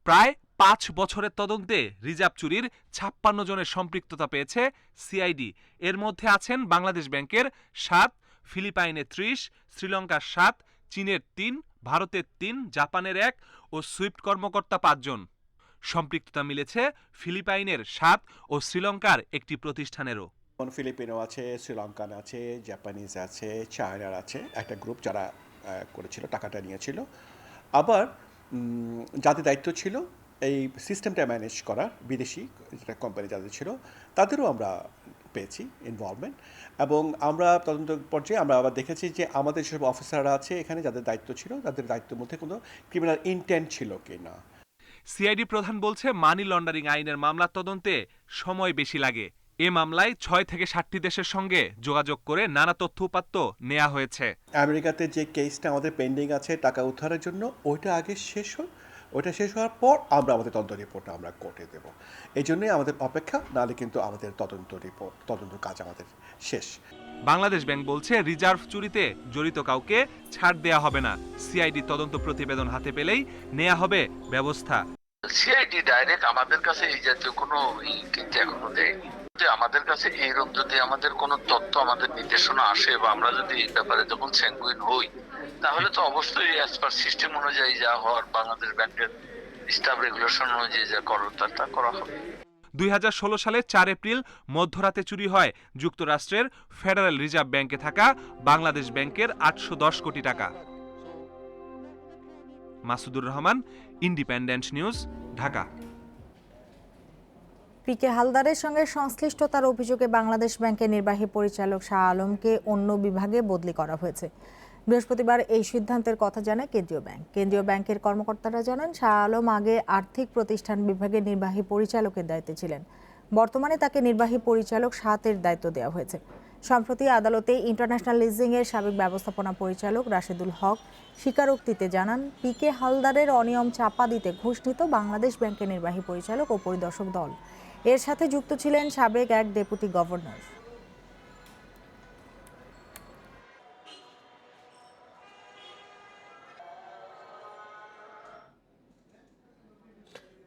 প্রায় 5 বছরের তদন্তে রিজার্ভ চুরির 56 জনের সম্পৃক্ততা পেয়েছে সিআইডি। এর মধ্যে আছেন বাংলাদেশ ব্যাংকের 7, ফিলিপাইনের 30, শ্রীলঙ্কার 7, চীনের 3, ভারতের 3, জাপানের 1 ও সুইফট কর্মকর্তা 5 জন। সম্পৃক্ততা মিলেছে ফিলিপাইনের 7 ও শ্রীলঙ্কার একটি প্রতিষ্ঠানেরও। ফিলিপিনো আছে, শ্রীলঙ্কান আছে, জাপানিজ আছে, চায়নার আছে, একটা গ্রুপ যারা করেছিল, টাকাটা নিয়েছিল। আবার যাদের দায়িত্ব ছিল এই সিস্টেমটা ম্যানেজ করার, বিদেশি কোম্পানি যাদের ছিল তাদেরও আমরা পেয়েছি ইনভলভমেন্ট। এবং আমরা তদন্ত পর্যায়ে আমরা আবার দেখেছি যে আমাদের যেসব অফিসাররা আছে এখানে যাদের দায়িত্ব ছিল তাদের দায়িত্বের মধ্যে কোনো ক্রিমিনাল ইন্টেন্ট ছিল কি না। সিআইডি প্রধান বলছে মানি লন্ডারিং আইনের মামলার তদন্তে সময় বেশি লাগে। এ মামলায় 6 থেকে 7টি দেশের সঙ্গে যোগাযোগ করে নানা তথ্য উপাত্ত নেওয়া হয়েছে। আমেরিকাতে যে কেসটা আমাদের পেন্ডিং আছে টাকা উদ্ধারের জন্য, ওইটা আগে শেষ হোক। ওইটা শেষ হওয়ার পর আমরা আমাদের তদন্ত রিপোর্টটা আমরা কোর্টে দেব। এই জন্যই আমাদের অপেক্ষা, নাহলে কিন্তু আমাদের তদন্ত কাজ আমাদের শেষ। বাংলাদেশ ব্যাংক বলছে রিজার্ভ চুরিতে জড়িত কাউকে ছাড় দেয়া হবে না। সিআইডি তদন্ত প্রতিবেদন হাতে পেলেই নেওয়া হবে ব্যবস্থা। সিআইডি ডাইরেক্ট আমাদের কাছে এই জাতীয় কোনো কিন্তু এখনো দেয়নি। আমাদের কাছে এইরকম যদি আমাদের কোনো তথ্য, আমাদের নির্দেশনা আসে বা আমরা যদি এই ব্যাপারে যখন স্যাঙ্গুইন হই, তাহলে তো অবশ্যই অ্যাজ পার সিস্টেম অনুযায়ী যা হওয়ার, বাংলাদেশ ব্যাংকের স্টাফ রেগুলেশন অনুযায়ী যা করার তা করা হবে। 2016 সালে 4 এপ্রিল মধ্যরাতে চুরি হয় যুক্তরাষ্ট্রের ফেডারেল রিজার্ভ ব্যাংকে থাকা বাংলাদেশ ব্যাংকের 810 কোটি টাকা। Masudur Rahman, independent news, Dhaka. PK হালদারের সঙ্গে সংশ্লিষ্টতার অভিযোগে বাংলাদেশ ব্যাংকের নির্বাহী পরিচালক শাহ আলমকে অন্য বিভাগে বদলি করা হয়েছে। বৃহস্পতিবার এই সিদ্ধান্তের কথা জানায় কেন্দ্রীয় ব্যাংক। কেন্দ্রীয় ব্যাংকের কর্মকর্তারা জানান, শাহ আলম আগে আর্থিক প্রতিষ্ঠান বিভাগের নির্বাহী পরিচালকের দায়িত্বে ছিলেন। বর্তমানে তাকে নির্বাহী পরিচালক 7-এর দায়িত্ব দেওয়া হয়েছে। সম্প্রতি আদালতে ইন্টারন্যাশনাল লিজিংয়ের সাবেক ব্যবস্থাপনা পরিচালক রাশেদুল হক স্বীকারোক্তিতে জানান, পিকে হালদারের অনিয়ম চাপা দিতে ঘুষ নিত বাংলাদেশ ব্যাংকের নির্বাহী পরিচালক ও পরিদর্শক দল। এর সাথে যুক্ত ছিলেন সাবেক এক ডেপুটি গভর্নর।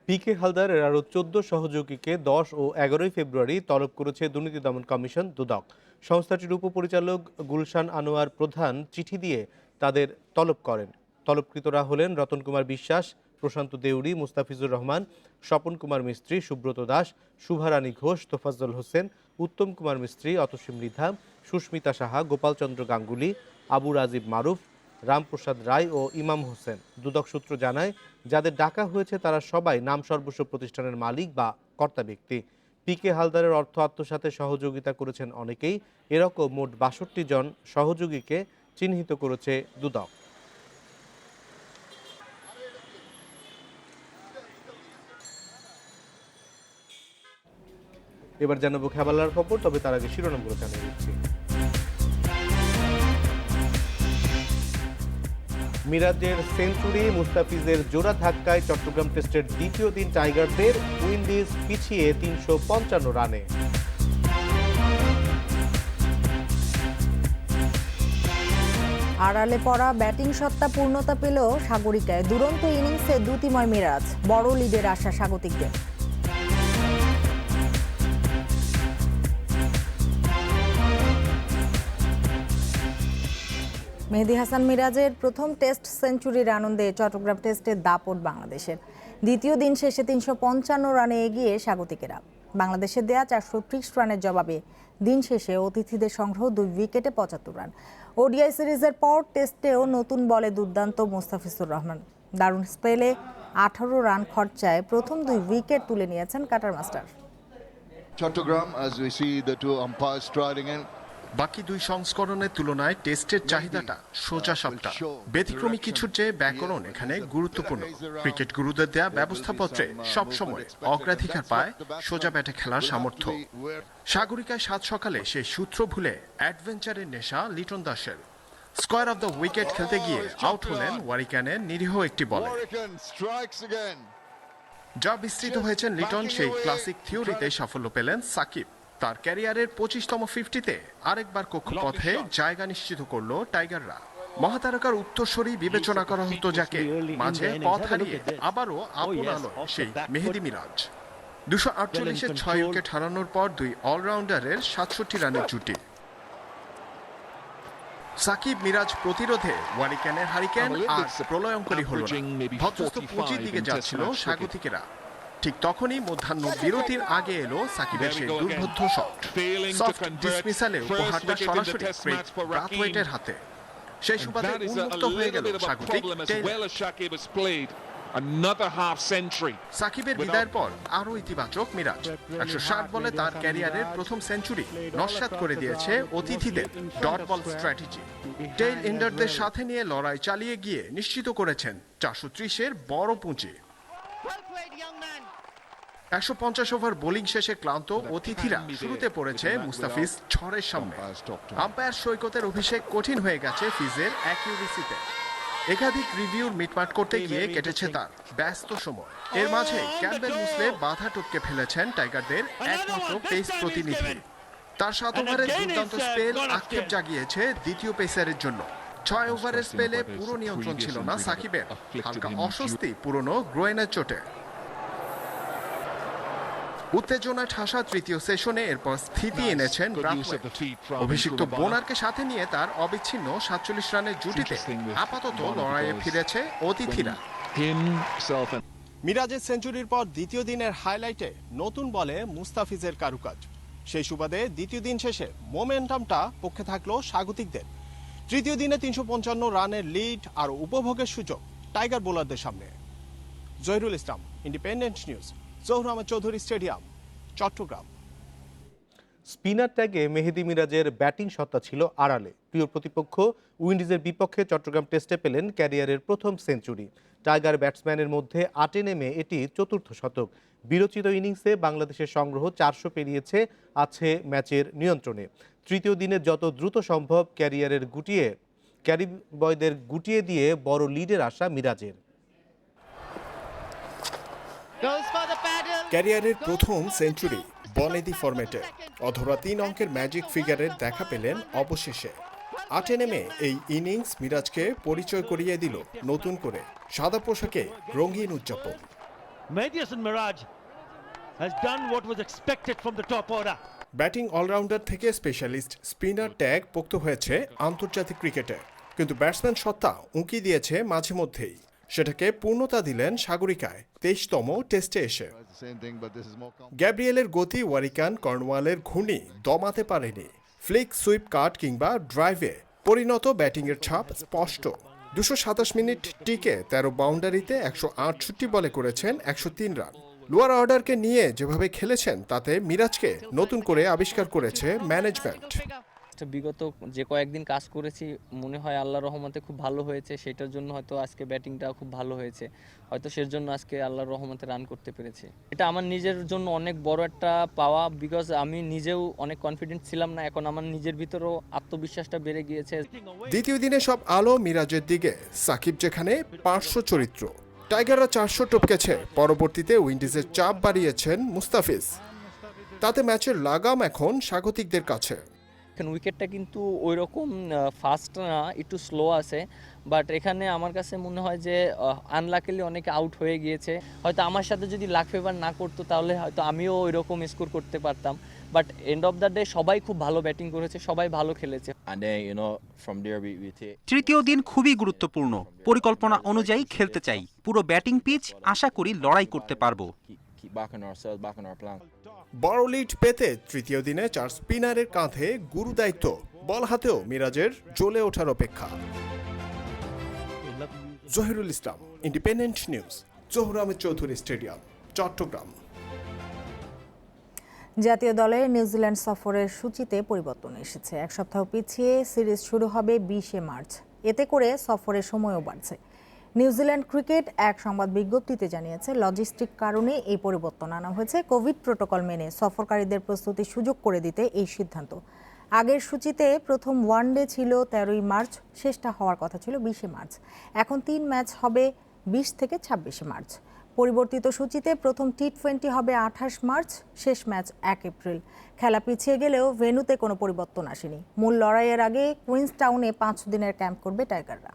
পিকে হালদারের আরও 14 সহযোগীকে 10 ও 11 ফেব্রুয়ারি তলব করেছে দুর্নীতি দমন কমিশন দুদক। সংস্থাটির উপপরিচালক গুলশান আনোয়ার প্রধান চিঠি দিয়ে তাদের তলব করেন। তলবকৃতরা হলেন রতন কুমার বিশ্বাস, প্রশান্ত দেউরি, মুস্তাফিজুর রহমান, স্বপন কুমার মিস্ত্রি, সুব্রত দাস, শুভারানী ঘোষ, তোফাজ্জল হোসেন, উত্তম কুমার মিস্ত্রি, অতসী মৃধা, সুস্মিতা সাহা, গোপালচন্দ্র গাঙ্গুলি, আবু রাজীব মারুফ, রামপ্রসাদ রায় ও ইমাম হোসেন। দুদক সূত্র জানায়, যাদের ডাকা হয়েছে তারা সবাই নাম সর্বস্ব প্রতিষ্ঠানের মালিক বা কর্তা ব্যক্তি। পিকে হালদারের অর্থ আত্মসাতে সহযোগিতা করেছেন অনেকেই। এরকম মোট 62 জন সহযোগীকে চিহ্নিত করেছে দুদক। এবার জানাবো খেলার খবর, তবে তার আগে শিরোনামগুলো জানিয়ে দিচ্ছি। মিরাজের সেঞ্চুরি, মুস্তাফিজের জোড়া ধাক্কায় চট্টগ্রাম টেস্টের দ্বিতীয় দিন টাইগারদের উইন্ডিজ পিছিয়ে 355 রানে। আড়ালে পড়া ব্যাটিং সত্তা পূর্ণতা পেল সাগরিকায়। দুরন্ত ইনিংসে দ্যুতিময় মিরাজ, বড় লিডের আশা স্বাগতিকদের। মেহেদী হাসান মিরাজের প্রথম টেস্ট সেঞ্চুরির আনন্দে চট্টগ্রাম টেস্টের দাপট বাংলাদেশের। দ্বিতীয় দিন শেষে 355 রানে এগিয়ে স্বাগতিকেরা। বাংলাদেশের দেয়া 430 রানের জবাবে দিন শেষে অতিথিদের সংগ্রহ 2 উইকেটে 75 রান। ওডিআই সিরিজের পর টেস্টেও নতুন বলে দুর্দান্ত মুস্তাফিজুর রহমান। দারুণ স্পেলে 18 রান খরচায় প্রথম 2 উইকেট তুলে নিয়েছেন cutter master. Chattogram, as we see the two umpires striding in. বাকি 2 সংস্করণের তুলনায় টেস্টের চাহিদাটা সোজা সাপটা। ব্যতিক্রমী কিছুর চেয়ে ব্যাকরণ এখানে গুরুত্বপূর্ণ। ক্রিকেট গুরুদের দেয়া ব্যবস্থাপত্রে সবসময় অগ্রাধিকার পায় সোজা ব্যাটে খেলার সামর্থ্য। সাগরিকায় 7 সকালে সেই সূত্র ভুলে অ্যাডভেঞ্চারের নেশা লিটন দাসের। স্কয়ার অফ দ্য উইকেট খেলতে গিয়ে আউট হলেন ওয়ারিকানের নিরীহ একটি বলে। যা বিস্তৃত হয়েছেন লিটন, সেই ক্লাসিক থিওরিতে সাফল্য পেলেন সাকিব। তার ক্যারিয়ারের 25তম 50-তে আরেকবার কক্ষপথে জায়গা নিশ্চিত করল টাইগাররা। মহাতারকার উত্তরসূরি বিবেচনা করা হতো যাকে, মাঝে পথ হারিয়ে আবারও আপন আলো সেই মেহেদী মিরাজ। 248-এ 6 উইকেট হারানোর পর দুই অলরাউন্ডারের 67 রানের জুটি। সাকিব মিরাজ প্রতিরোধে ওয়ারিকানের হারিকেন আর প্রলয়ঙ্করী হল না। ভদ্রস্ত পুঁজির দিকে যাচ্ছিল স্বাগতিকেরা। ঠিক তখনই মধ্যাহ্ন বিরতির আগে এলো সাকিবের সেই দুর্বোধ্য শট। সফট ডিসমিসালে উপহারটা সরাসরি ক্রেগ ব্রাথওয়েটের হাতে। সেই সুবাদে উন্মুক্ত হয়ে গেল স্বাগতিক সাকিবের বিদায়ের পর আরো ইতিবাচক মিরাজ। 160 বলে তার ক্যারিয়ারের প্রথম সেঞ্চুরি নস্যাৎ করে দিয়েছে অতিথিদের ডট বল স্ট্র্যাটেজি। টেইল এন্ডারদের সাথে নিয়ে লড়াই চালিয়ে গিয়ে নিশ্চিত করেছেন 430-এর বড় পুঁজি। 150 ওভার বোলিং শেষে ক্লান্ত অতিথিরা শুরুতে পড়েছে মুস্তাফিজ ঝড়ের সামনে। আম্পায়ার সৈকতের অভিষেক কঠিন হয়ে গেছে ফিজের অ্যাকিউরেসিতে। একাধিক রিভিউর মিটমাট করতে গিয়ে কেটেছে তার ব্যস্ত সময়। এর মাঝে ক্যাম্বেল মুসলে বাধা টপকে ফেলেছেন টাইগারদের একমাত্র পেস প্রতিনিধি। তার 7 ওভারের দুর্দান্ত স্পেল আক্ষেপ জাগিয়েছে দ্বিতীয় পেসারের জন্য। 6 ওভারের স্পেলে পুরো নিয়ন্ত্রণ ছিল না সাকিবের। হালকা অস্বস্তি পুরনো গ্রোয়েনের চোটে। উত্তেজনা ঠাসা তৃতীয় সেশনে এরপর স্থিতি এনেছেন ব্রাথওয়েট। অভিষিক্ত বোনারকে সাথে নিয়ে তার অবিচ্ছিন্ন 47 রানের জুটিতে আপাতত লড়াইয়ে ফিরেছে অতিথিরা। মিরাজের সেঞ্চুরির পর দ্বিতীয় দিনের হাইলাইটে নতুন বলে মুস্তাফিজের কারুকাজ। সেই সুবাদে দ্বিতীয় দিন শেষে মোমেন্টামটা পক্ষে থাকলো স্বাগতিকদের। তৃতীয় দিনে 355 রানের লিড আর উপভোগের সুযোগ টাইগার বোলারদের সামনে। Zahirul Islam, independent news, Zahur Ahmed Chowdhury stadium, Chattogram. Spinner ট্যাগে মেহেদী মিরাজের ব্যাটিং সত্তা ছিল আড়ালে। প্রিয় প্রতিপক্ষ উইন্ডিজের বিপক্ষে চট্টগ্রাম টেস্টে পেলেন ক্যারিয়ারের প্রথম সেঞ্চুরি। টাইগার ব্যাটসম্যানের মধ্যে 8-এ নেমে এটি চতুর্থ শতক। বিরচিত ইনিংসে বাংলাদেশের সংগ্রহ 400 পেরিয়েছে, আছে ম্যাচের নিয়ন্ত্রণে। তৃতীয় দিনে যত দ্রুত সম্ভব ক্যারিবয়দের গুটিয়ে দিয়ে বড় লিডের আশা মিরাজের। ক্যারিয়ারের প্রথম সেঞ্চুরি বনেদি ফরম্যাটে অধরা 3 অঙ্কের ম্যাজিক ফিগারের দেখা পেলেন অবশেষে। 8-এ নেমে এই ইনিংস মিরাজকে পরিচয় করিয়ে দিল নতুন করে সাদা পোশাকে রঙিন উদযাপন। ব্যাটিং অলরাউন্ডার থেকে স্পেশালিস্ট স্পিনার ট্যাগ পোক্ত হয়েছে আন্তর্জাতিক ক্রিকেটে, কিন্তু ব্যাটসম্যান সত্তা উঁকি দিয়েছে মাঝে মধ্যেই। সেটাকে পূর্ণতা দিলেন সাগরিকায় 23তম টেস্টে এসে। গ্যাব্রিয়েলের গতি ওয়ারিকান কর্নওয়ালের ঘূর্ণি দমাতে পারেনি। ফ্লিক, সুইপ, কাট কিংবা ড্রাইভে পরিণত ব্যাটিংয়ের ছাপ স্পষ্ট। 227 মিনিট টিকে 13 বাউন্ডারিতে 168 বলে করেছেন 103 রান। লোয়ার অর্ডারকে নিয়ে যেভাবে খেলেছেন তাতে মিরাজকে নতুন করে আবিষ্কার করেছে ম্যানেজমেন্ট। বিগত যে কয়েকদিন কাজ করেছি মনে হয় আল্লাহর রহমতে খুব ভালো হয়েছে, সেটার জন্য হয়তো আজকে ব্যাটিংটা খুব ভালো হয়েছে, হয়তো সের জন্য আজকে আল্লাহর রহমতে রান করতে পেরেছি। এটা আমার নিজের জন্য অনেক বড় একটা পাওয়া, বিকজ আমি নিজেও অনেক কনফিডেন্ট ছিলাম না, এখন আমার নিজের ভিতরেও আত্মবিশ্বাসটা বেড়ে গিয়েছে। দ্বিতীয় দিনে সব আলো মিরাজের দিকে। সাকিব যেখানে 500 চরিত্র, টাইগাররা 400 টপকেছে। পরবর্তীতে উইন্ডিজের চাপ বাড়িয়েছেন মুস্তাফিজ। তাতে ম্যাচের লাগাম এখন স্বাগতিকদের কাছে। উইকেটটা কিন্তু ওই রকম ফাস্ট না, একটু স্লো আছে, বাট এখানে আমার কাছে মনে হয় যে আনলাকিলি অনেকে আউট হয়ে গিয়েছে। হয়তো আমার সাথে যদি লাক ফেভার না করতো তাহলে হয়তো আমিও ওই রকম স্কোর করতে পারতাম, but end of the day সবাই খুব ভালো ব্যাটিং করেছে, সবাই ভালো খেলেছে। তৃতীয় দিন খুবই গুরুত্বপূর্ণ। পরিকল্পনা অনুযায়ী খেলতে চাই। পুরো ব্যাটিং পিচ আশা করি লড়াই করতে পারবো। বড় লিড পেতে তৃতীয় দিনে 4 স্পিনারের কাঁধে গুরু দায়িত্ব। বল হাতেও মিরাজের জ্বলে ওঠার অপেক্ষা। Zahirul Islam, independent news, Zahur Ahmed Chowdhury stadium, Chattogram. জাতীয় দলের নিউজিল্যান্ড সফরের সূচিতে পরিবর্তন এসেছে। 1 সপ্তাহ পিছিয়ে সিরিজ শুরু হবে 20 মার্চ। এতে করে সফরের সময়ও বাড়ছে। নিউজিল্যান্ড ক্রিকেট এক সংবাদ বিজ্ঞপ্তিতে জানিয়েছে, লজিস্টিক কারণে এই পরিবর্তন আনা হয়েছে। কোভিড প্রোটোকল মেনে সফরকারীদের প্রস্তুতির সুযোগ করে দিতে এই সিদ্ধান্ত। আগের সূচিতে প্রথম ওয়ানডে ছিল 13ই মার্চ, শেষটা হওয়ার কথা ছিল 20শে মার্চ। এখন 3 ম্যাচ হবে 20 থেকে 26শে মার্চ। পরিবর্তিত সূচিতে প্রথম টি20 হবে 28 মার্চ, শেষ ম্যাচ 1 এপ্রিল। খেলা পিছিয়ে গেলেও ভেন্যুতে কোনো পরিবর্তন আসেনি। মূল লড়াইয়ের আগে কুইন্সটাউনে 5 দিনের ক্যাম্প করবে টাইগাররা।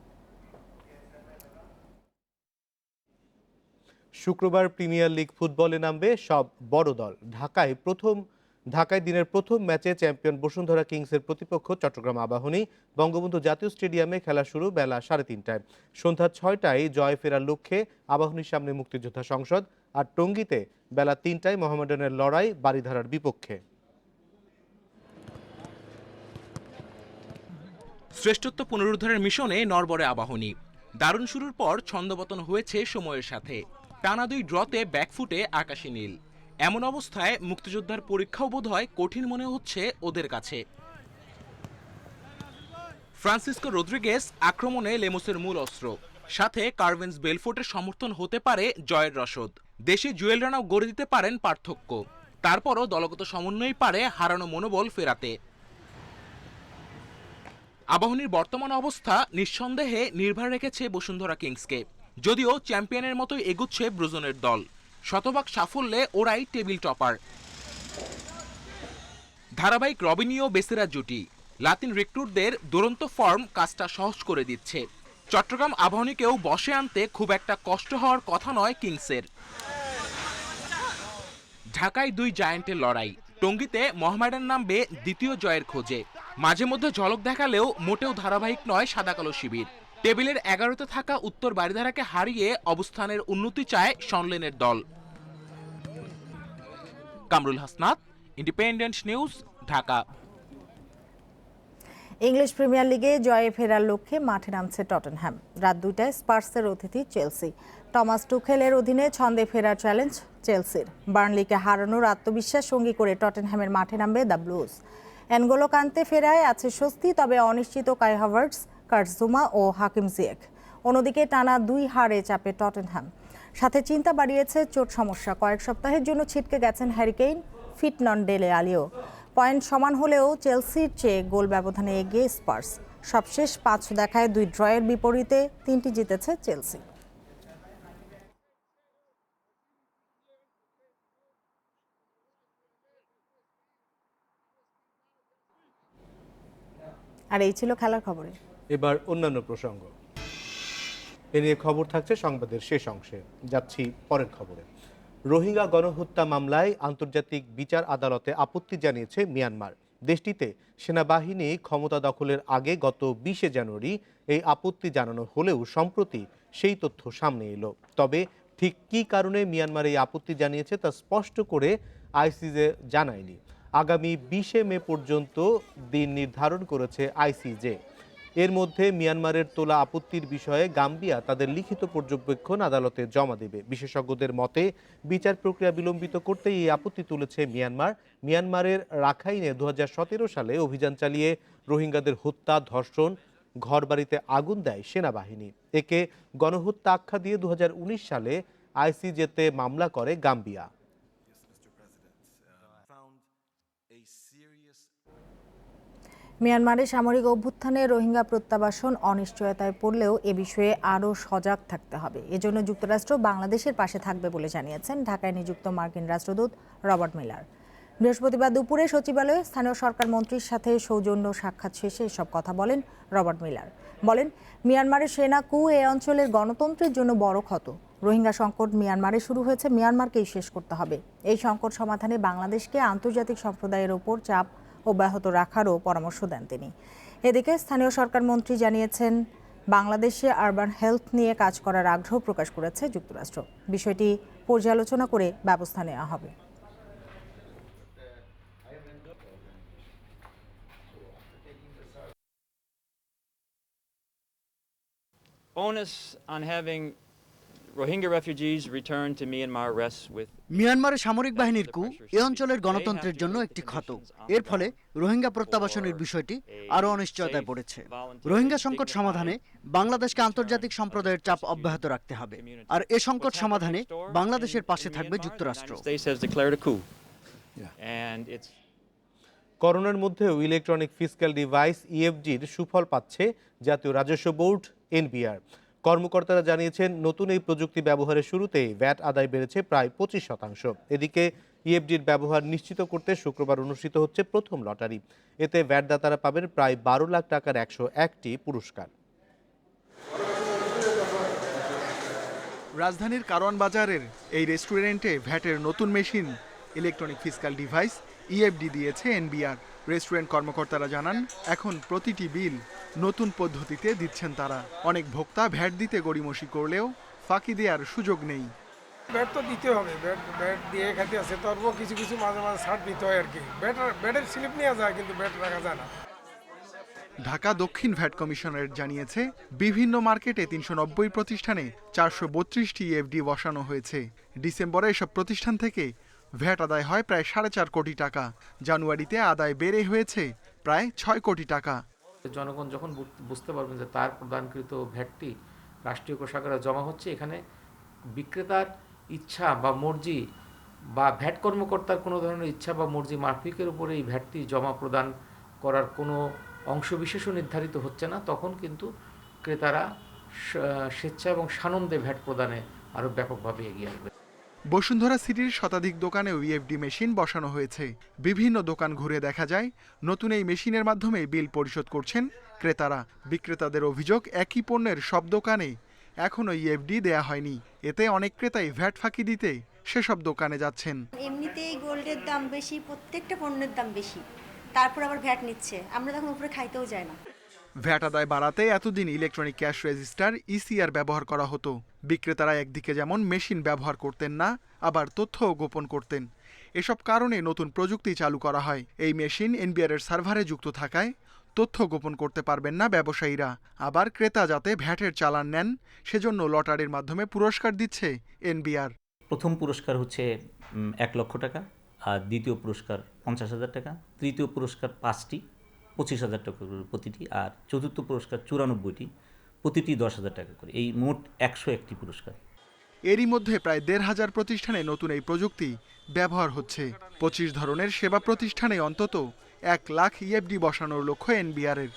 শুক্রবার প্রিমিয়ার লিগ ফুটবলে নামবে সব বড় দল। ঢাকায় দিনের প্রথম ম্যাচে চ্যাম্পিয়ন বসুন্ধরা কিংসের প্রতিপক্ষ চট্টগ্রাম আবাহনী। বঙ্গবন্ধু জাতীয় স্টেডিয়ামে খেলা শুরু বেলা 3:30টায়। সন্ধ্যা 6টায় জয় ফেরার লক্ষ্যে আবাহনীর সামনে মুক্তিযোদ্ধা সংসদ। আর টঙ্গীতে বেলা 3টায় মোহামেডানের লড়াই বারিধারার বিপক্ষে। শ্রেষ্ঠত্ব পুনরুদ্ধারের মিশনে নড়বড়ে আবাহনী। দারুণ শুরুর পর ছন্দপতন হয়েছে সময়ের সাথে। টানা 2 ড্রতে ব্যাকফুটে আকাশী নীল। এমন অবস্থায় মুক্তিযোদ্ধার পরীক্ষাও বোধহয় কঠিন মনে হচ্ছে ওদের কাছে। ফ্রান্সিসকো রদ্রিগেস আক্রমণে লেমোসের মূল অস্ত্র, সাথে কার্ভেন্স বেলফোর্টের সমর্থন হতে পারে জয়ের রসদ। দেশে জুয়েল রানাও গড়ে দিতে পারেন পার্থক্য। তারপরও দলগত সমন্বয়ই পারে হারানো মনোবল ফেরাতে। আবাহনীর বর্তমান অবস্থা নিঃসন্দেহে নির্ভর রেখেছে বসুন্ধরা কিংসকে। যদিও চ্যাম্পিয়নের মতোই এগুচ্ছে ব্রুজনের দল। শতভাগ সাফল্যে ওরাই টেবিল টপার। ধারাবাহিক রবিনিও বেসেরা জুটি লাতিন রিক্রুটদের দুরন্ত ফর্ম কাজটা সহজ করে দিচ্ছে। চট্টগ্রাম আবাহনীকেও বশে আনতে খুব একটা কষ্ট হওয়ার কথা নয় কিংসের। ঢাকায় 2 জায়ান্টের লড়াই। টঙ্গীতে মোহামেডান নামবে দ্বিতীয় জয়ের খোঁজে। মাঝে মধ্যে ঝলক দেখালেও মোটেও ধারাবাহিক নয় সাদা কালো শিবির। টেবিলের 11তে থাকা উত্তর বারিধারাকে হারিয়ে অবস্থানের উন্নতি চায় শনলেনের দল। Kamrul Hasnat, independent news, Dhaka. English premier লিগে জয়ে ফেরার লক্ষ্যে মাঠে নামছে টটেনহ্যাম। রাত 2টায় স্পার্সের অতিথি চেলসি। টমাস টুখেলের অধীনে ছন্দে ফেরার চ্যালেঞ্জ চেলসির। বার্নলিকে হারানোর আত্মবিশ্বাস সঙ্গী করে টটেনহ্যামের মাঠে নামবে দ্য ব্লুজ। এনগোলো কান্তে ফেরায় আছে স্বস্তি, তবে অনিশ্চিত কাই হাভার্টস, কার্টজুমা ও হাকিম জিয়েক। অন্যদিকে টানা 2 হারে চাপে টটেনহ্যাম। সাথে চিন্তা বাড়িয়েছে চোট সমস্যা। কয়েক সপ্তাহের জন্য ছিটকে গেছেন হ্যারি কেইন, ফিট নন ডেলে আলিও। পয়েন্ট সমান হলেও চেলসির চেয়ে গোল ব্যবধানে এগিয়ে স্পার্স। সবশেষ 5 দেখায় 2 ড্রয়ের বিপরীতে 3টি জিতেছে চেলসি। আর এই ছিল খেলার খবরে। এবার অন্যান্য প্রসঙ্গ এ নিয়ে খবর থাকছে সংবাদের শেষ অংশে। যাচ্ছি পরের খবরে। রোহিঙ্গা গণহত্যা মামলায় আন্তর্জাতিক বিচার আদালতে আপত্তি জানিয়েছে মিয়ানমার। দেশটিতে সেনাবাহিনী ক্ষমতা দখলের আগে গত 20শে জানুয়ারি এই আপত্তি জানানো হলেও সম্প্রতি সেই তথ্য সামনে এলো। তবে ঠিক কী কারণে মিয়ানমার এই আপত্তি জানিয়েছে তা স্পষ্ট করে আইসিজে জানায়নি। আগামী 20শে মে পর্যন্ত দিন নির্ধারণ করেছে আইসিজে। এর মধ্যে মিয়ানমারের তোলা আপত্তির বিষয়ে গাম্বিয়া তাদের লিখিত পর্যবেক্ষণ আদালতে জমা দেবে। বিশেষজ্ঞদের মতে বিচার প্রক্রিয়া বিলম্বিত করতেই এই আপত্তি তুলেছে মিয়ানমার। মিয়ানমারের রাখাইনে 2017 সালে অভিযান চালিয়ে রোহিঙ্গাদের হত্যা, ধর্ষণ, ঘরবাড়িতে আগুন দেয় সেনাবাহিনী। একে গণহত্যা আখ্যা দিয়ে 2019 সালে আইসিজেতে মামলা করে গাম্বিয়া। মিয়ানমারে সামরিক অভ্যুত্থানে রোহিঙ্গা প্রত্যাবাসন অনিশ্চয়তায় পড়লেও এ বিষয়ে আরও সজাগ থাকতে হবে। এজন্য যুক্তরাষ্ট্র বাংলাদেশের পাশে থাকবে বলে জানিয়েছেন ঢাকায় নিযুক্ত মার্কিন রাষ্ট্রদূত রবার্ট মিলার। বৃহস্পতিবার দুপুরে সচিবালয়ে স্থানীয় সরকার মন্ত্রীর সাথে সৌজন্য সাক্ষাৎ শেষে এসব কথা বলেন রবার্ট মিলার। বলেন, মিয়ানমারের সেনা কু এ অঞ্চলের গণতন্ত্রের জন্য বড় ক্ষত। রোহিঙ্গা সংকট মিয়ানমারে শুরু হয়েছে, মিয়ানমারকেই শেষ করতে হবে। এই সংকট সমাধানে বাংলাদেশকে আন্তর্জাতিক সম্প্রদায়ের ওপর চাপ অব্যাহত রাখারও পরামর্শ দেন তিনি। এদিকে স্থানীয় সরকার মন্ত্রী জানিয়েছেন, বাংলাদেশে আরবান হেলথ নিয়ে কাজ করার আগ্রহ প্রকাশ করেছে যুক্তরাষ্ট্র। বিষয়টি পর্যালোচনা করে ব্যবস্থা নেওয়া হবে। Onus on having Rohingya refugees return to Myanmar rests with মিয়ানমারের সামরিক বাহিনীর কু এ অঞ্চলের গণতন্ত্রের জন্য একটি ক্ষত। এর ফলে রোহিঙ্গা প্রত্যাবাসনের বিষয়টি আরও অনিশ্চয়তায় পড়েছে। রোহিঙ্গা সংকট সমাধানে বাংলাদেশকে আন্তর্জাতিক সম্প্রদায়ের চাপ অব্যাহত রাখতে হবে। আর এ সংকট সমাধানে বাংলাদেশের পাশে থাকবে যুক্তরাষ্ট্র। করোনার মধ্যেও ইলেকট্রনিক ফিসক্যাল ডিভাইস ইএফডির সুফল পাচ্ছে জাতীয় রাজস্ব বোর্ড এনবিআর। কর্মকর্তারা জানিয়েছেন, নতুন এই প্রযুক্তি ব্যবহারের শুরুতেই ভ্যাট আদায় বেড়েছে প্রায় 25%। এদিকে ইএফডির ব্যবহার নিশ্চিত করতে শুক্রবার অনুষ্ঠিত হচ্ছে প্রথম লটারি। এতে ভ্যাটদাতারা পাবেন প্রায় 12 লাখ টাকার 101টি পুরস্কার। রাজধানীর কারওয়ান বাজারের এই রেস্টুরেন্টে ভ্যাটের নতুন machine electronic fiscal device EFD দিয়েছে এনবিআর। রেস্টুরেন্ট কর্মকর্তারা জানান, এখন প্রতিটি বিল নতুন পদ্ধতিতে দিচ্ছেন তারা। অনেক ভোক্তা ভ্যাট দিতে গড়িমসি করলেও ফাঁকি দেওয়ার সুযোগ নেই। ব্যাট তো দিতে হবে, ব্যাট দিয়ে খাতে আছে, তবুও কিছু কিছু মাঝে মাঝে ছাড় দিতে হয় আর কি। ব্যাটের স্লিপ নেওয়া যায়, কিন্তু ব্যাট রাখা যায় না। ঢাকা দক্ষিণ ভ্যাট কমিশনারেট জানিয়েছে, বিভিন্ন মার্কেটে 390 প্রতিষ্ঠানে 432টি ইএফডি বসানো হয়েছে। ডিসেম্বরে এসব প্রতিষ্ঠান থেকে ভ্যাট আদায় হয় প্রায় 4.5 কোটি টাকা। জানুয়ারিতে আদায় বেড়ে হয়েছে প্রায় 6 কোটি টাকা। জনগণ যখন বুঝতে পারবেন যে তার প্রদানকৃত ভ্যাটটি রাষ্ট্রীয় কোষাগারে জমা হচ্ছে, এখানে বিক্রেতার ইচ্ছা বা মর্জি বা ভ্যাট কর্মকর্তার কোনো ধরনের ইচ্ছা বা মর্জি মাফিকের উপরে এই ভ্যাটটি জমা প্রদান করার কোনো অংশবিশেষও নির্ধারিত হচ্ছে না, তখন কিন্তু ক্রেতারা স্বেচ্ছা এবং সানন্দে ভ্যাট প্রদানে আরও ব্যাপকভাবে এগিয়ে আসবে। বসুন্ধরা সিটির শতাধিক দোকানে ইএফডি মেশিন বসানো হয়েছে। বিভিন্ন দোকান ঘুরে দেখা যায়, নতুন এই মেশিনের মাধ্যমে বিল পরিশোধ করছেন ক্রেতারা। বিক্রেতাদের অভিযোগ, একই পণ্যের সব দোকানে এখনও ইএফডি দেয়া হয়নি। এতে অনেক ক্রেতাই ভ্যাট ফাঁকি দিতে সেসব দোকানে যাচ্ছেন। এমনিতেই গোল্ডের দাম বেশি, প্রত্যেকটা পণ্যের দাম বেশি, তারপর আবার ভ্যাট নিচ্ছে, আমরা তখন উপরে খাইতেও যায় না। ভ্যাট আদায় বাড়াতে এতদিন ইলেকট্রনিক ক্যাশ রেজিস্টার ইসিআর ব্যবহার করা হতো। বিক্রেতারা একদিকে যেমন মেশিন ব্যবহার করতেন না, আবার তথ্যও গোপন করতেন। এসব কারণে নতুন প্রযুক্তি চালু করা হয়। এই মেশিন এনবিআর এর সার্ভারে যুক্ত থাকায় তথ্য গোপন করতে পারবেন না ব্যবসায়ীরা। আবার ক্রেতা যাতে ভ্যাটের চালান নেন, সেজন্য লটারির মাধ্যমে পুরস্কার দিচ্ছে এনবিআর। প্রথম পুরস্কার হচ্ছে 1 লক্ষ টাকা, আর দ্বিতীয় পুরস্কার 50,000 টাকা, তৃতীয় পুরস্কার 5টি 25,000 টাকা করে প্রতিটি, আর চতুর্থ পুরস্কার 94টি, প্রতিটি 10,000 টাকা করে, এই মোট 101টি পুরস্কার। এরই মধ্যে প্রায় 1,500 প্রতিষ্ঠানে নতুন এই প্রযুক্তি ব্যবহার হচ্ছে। 25 ধরনের সেবা প্রতিষ্ঠানে অন্তত 1 লাখ ইএফডি বসানোর লক্ষ্য এনবিআর-এর।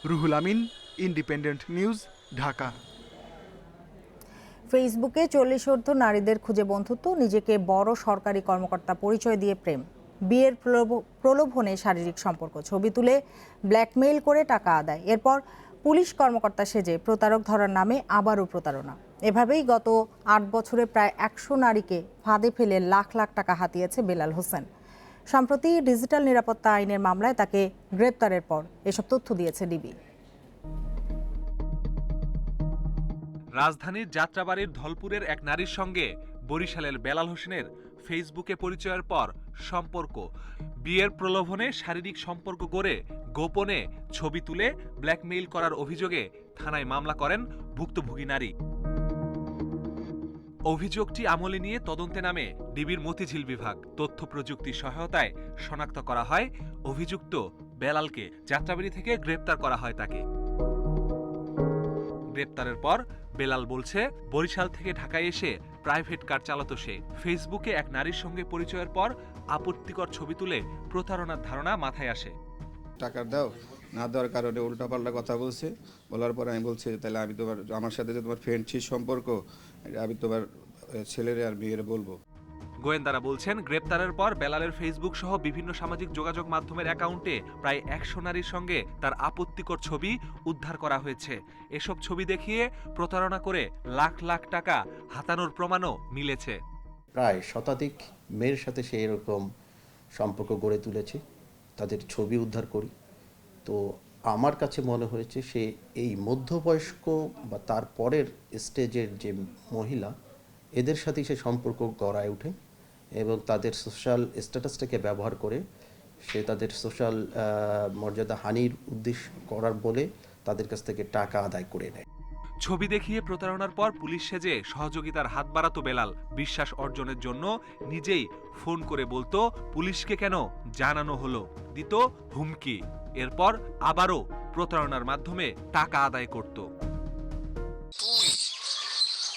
Ruhul Amin, independent news, Dhaka. ফেসবুকে 40 নারীদের খুঁজে বন্ধুত্ব, নিজেকে বড় সরকারি কর্মকর্তা পরিচয় দিয়ে প্রেম, বিয়ের প্রলোভনে শারীরিক সম্পর্ক, ছবি তুলে ব্ল্যাকমেইল করে টাকা আদায়, এরপর পুলিশ কর্মকর্তা সেজে প্রতারক ধরার নামে আবারও প্রতারণা। এভাবেই গত 8 বছরে প্রায় 100 নারীকে ফাঁদে ফেলে লাখ লাখ টাকা হাতিয়েছে বেলাল হোসেন। সম্প্রতি ডিজিটাল নিরাপত্তা আইনের মামলায় তাকে গ্রেপ্তারের পর এসব তথ্য দিয়েছে ডিবি। রাজধানীর যাত্রাবাড়ির ধলপুরের এক নারীর সঙ্গে বরিশালের বেলাল হোসেনের ফেসবুকে পরিচয়ের পর সম্পর্ক, বিয়ের প্রলোভনে শারীরিক সম্পর্ক গড়ে গোপনে ছবি তুলে ব্ল্যাকমেইল করার অভিযোগে থানায় মামলা করেন ভুক্তভোগী নারী। অভিযোগটি আমলে নিয়ে তদন্তে নামে ডিবির মতিঝিল বিভাগ। তথ্য প্রযুক্তি সহায়তায় শনাক্ত করা হয় অভিযুক্ত বেলালকে। যাত্রাবাড়ি থেকে গ্রেপ্তার করা হয় তাকে। গ্রেপ্তারের পর বেলাল বলছে, বরিশাল থেকে ঢাকায় এসে প্রাইভেট কার চালাতো সে। ফেসবুকে এক নারীর সঙ্গে পরিচয়ের পর আপত্তিকর ছবি তুলে প্রতারণার ধারণা মাথায় আসে। টাকা দাও, না দেওয়ার কারণে উল্টাপাল্টা কথা বলছে। বলার পর আমি বলছি, তাহলে আমি তোমার, আমার সাথে যে তোমার ফ্রেন্ডশিপ সম্পর্ক, আমি তোমার ছেলেরে আর মেয়েরে বলবো। গোয়েন্দারা বলছেন, গ্রেপ্তারের পর বেলালের ফেসবুক সহ বিভিন্ন সামাজিক যোগাযোগ মাধ্যমের অ্যাকাউন্টে প্রায় 100 নারীর সঙ্গে তার আপত্তিকর ছবি উদ্ধার করা হয়েছে। এসব ছবি দেখিয়ে প্রতারণা করে লাখ লাখ টাকা হাতানোর প্রমাণও মিলেছে। প্রায় শতাধিক মেয়ের সাথে সে এরকম সম্পর্ক গড়ে তুলেছে, তাদের ছবি উদ্ধার করি। তো আমার কাছে মনে হয়েছে সে এই মধ্যবয়স্ক বা তার পরের স্টেজের যে মহিলা, এদের সাথেই সে সম্পর্ক গড়ায় ওঠে এবং তাদের সোশ্যাল স্ট্যাটাসটাকে ব্যবহার করে সে তাদের সোশ্যাল মর্যাদা হানির উদ্দেশ্য করার বলে তাদের কাছ থেকে টাকা আদায় করে নেয়। ছবি দেখিয়ে প্রতারণার পর পুলিশ সেজে সহযোগিতার হাত বাড়াতো বেলাল। বিশ্বাস অর্জনের জন্য নিজেই ফোন করে বলতো পুলিশকে কেন জানানো হলো, দিত হুমকি। এরপর আবারও প্রতারণার মাধ্যমে টাকা আদায় করত।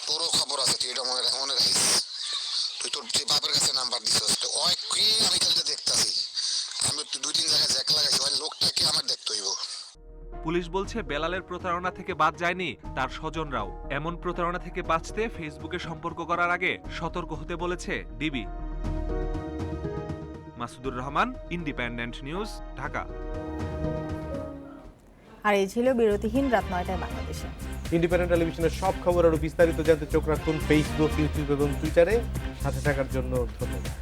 তোরও খবর আছে, তুই এটা মনে রাখিস, তুই তোর বাপের কাছে নাম্বার দিছিস, আমি খালি দেখতাছি, আমি 2-3 জায়গায় জ্যাক লাগাইছে, ওই লোকটাকে আমার দেখতে হইব। পুলিশ বলছে বেলালের প্রতারণা থেকে বাদ যায়নি তার স্বজনরাও। এমন প্রতারণা থেকে বাঁচতে ফেসবুকে সম্পর্ক করার আগে সতর্ক হতে বলেছে DB. Masudur Rahman, independent news, Dhaka. আর এই ছিল বিরতিহীন রাত 9টায় বাংলাদেশে। ইন্ডিপেন্ডেন্ট টেলিভিশনের সব খবর আরো বিস্তারিত জানতে চোখ রাখুন ফেসবুক, ইউটিউব এবং টুইটারে। সাথে থাকার জন্য ধন্যবাদ।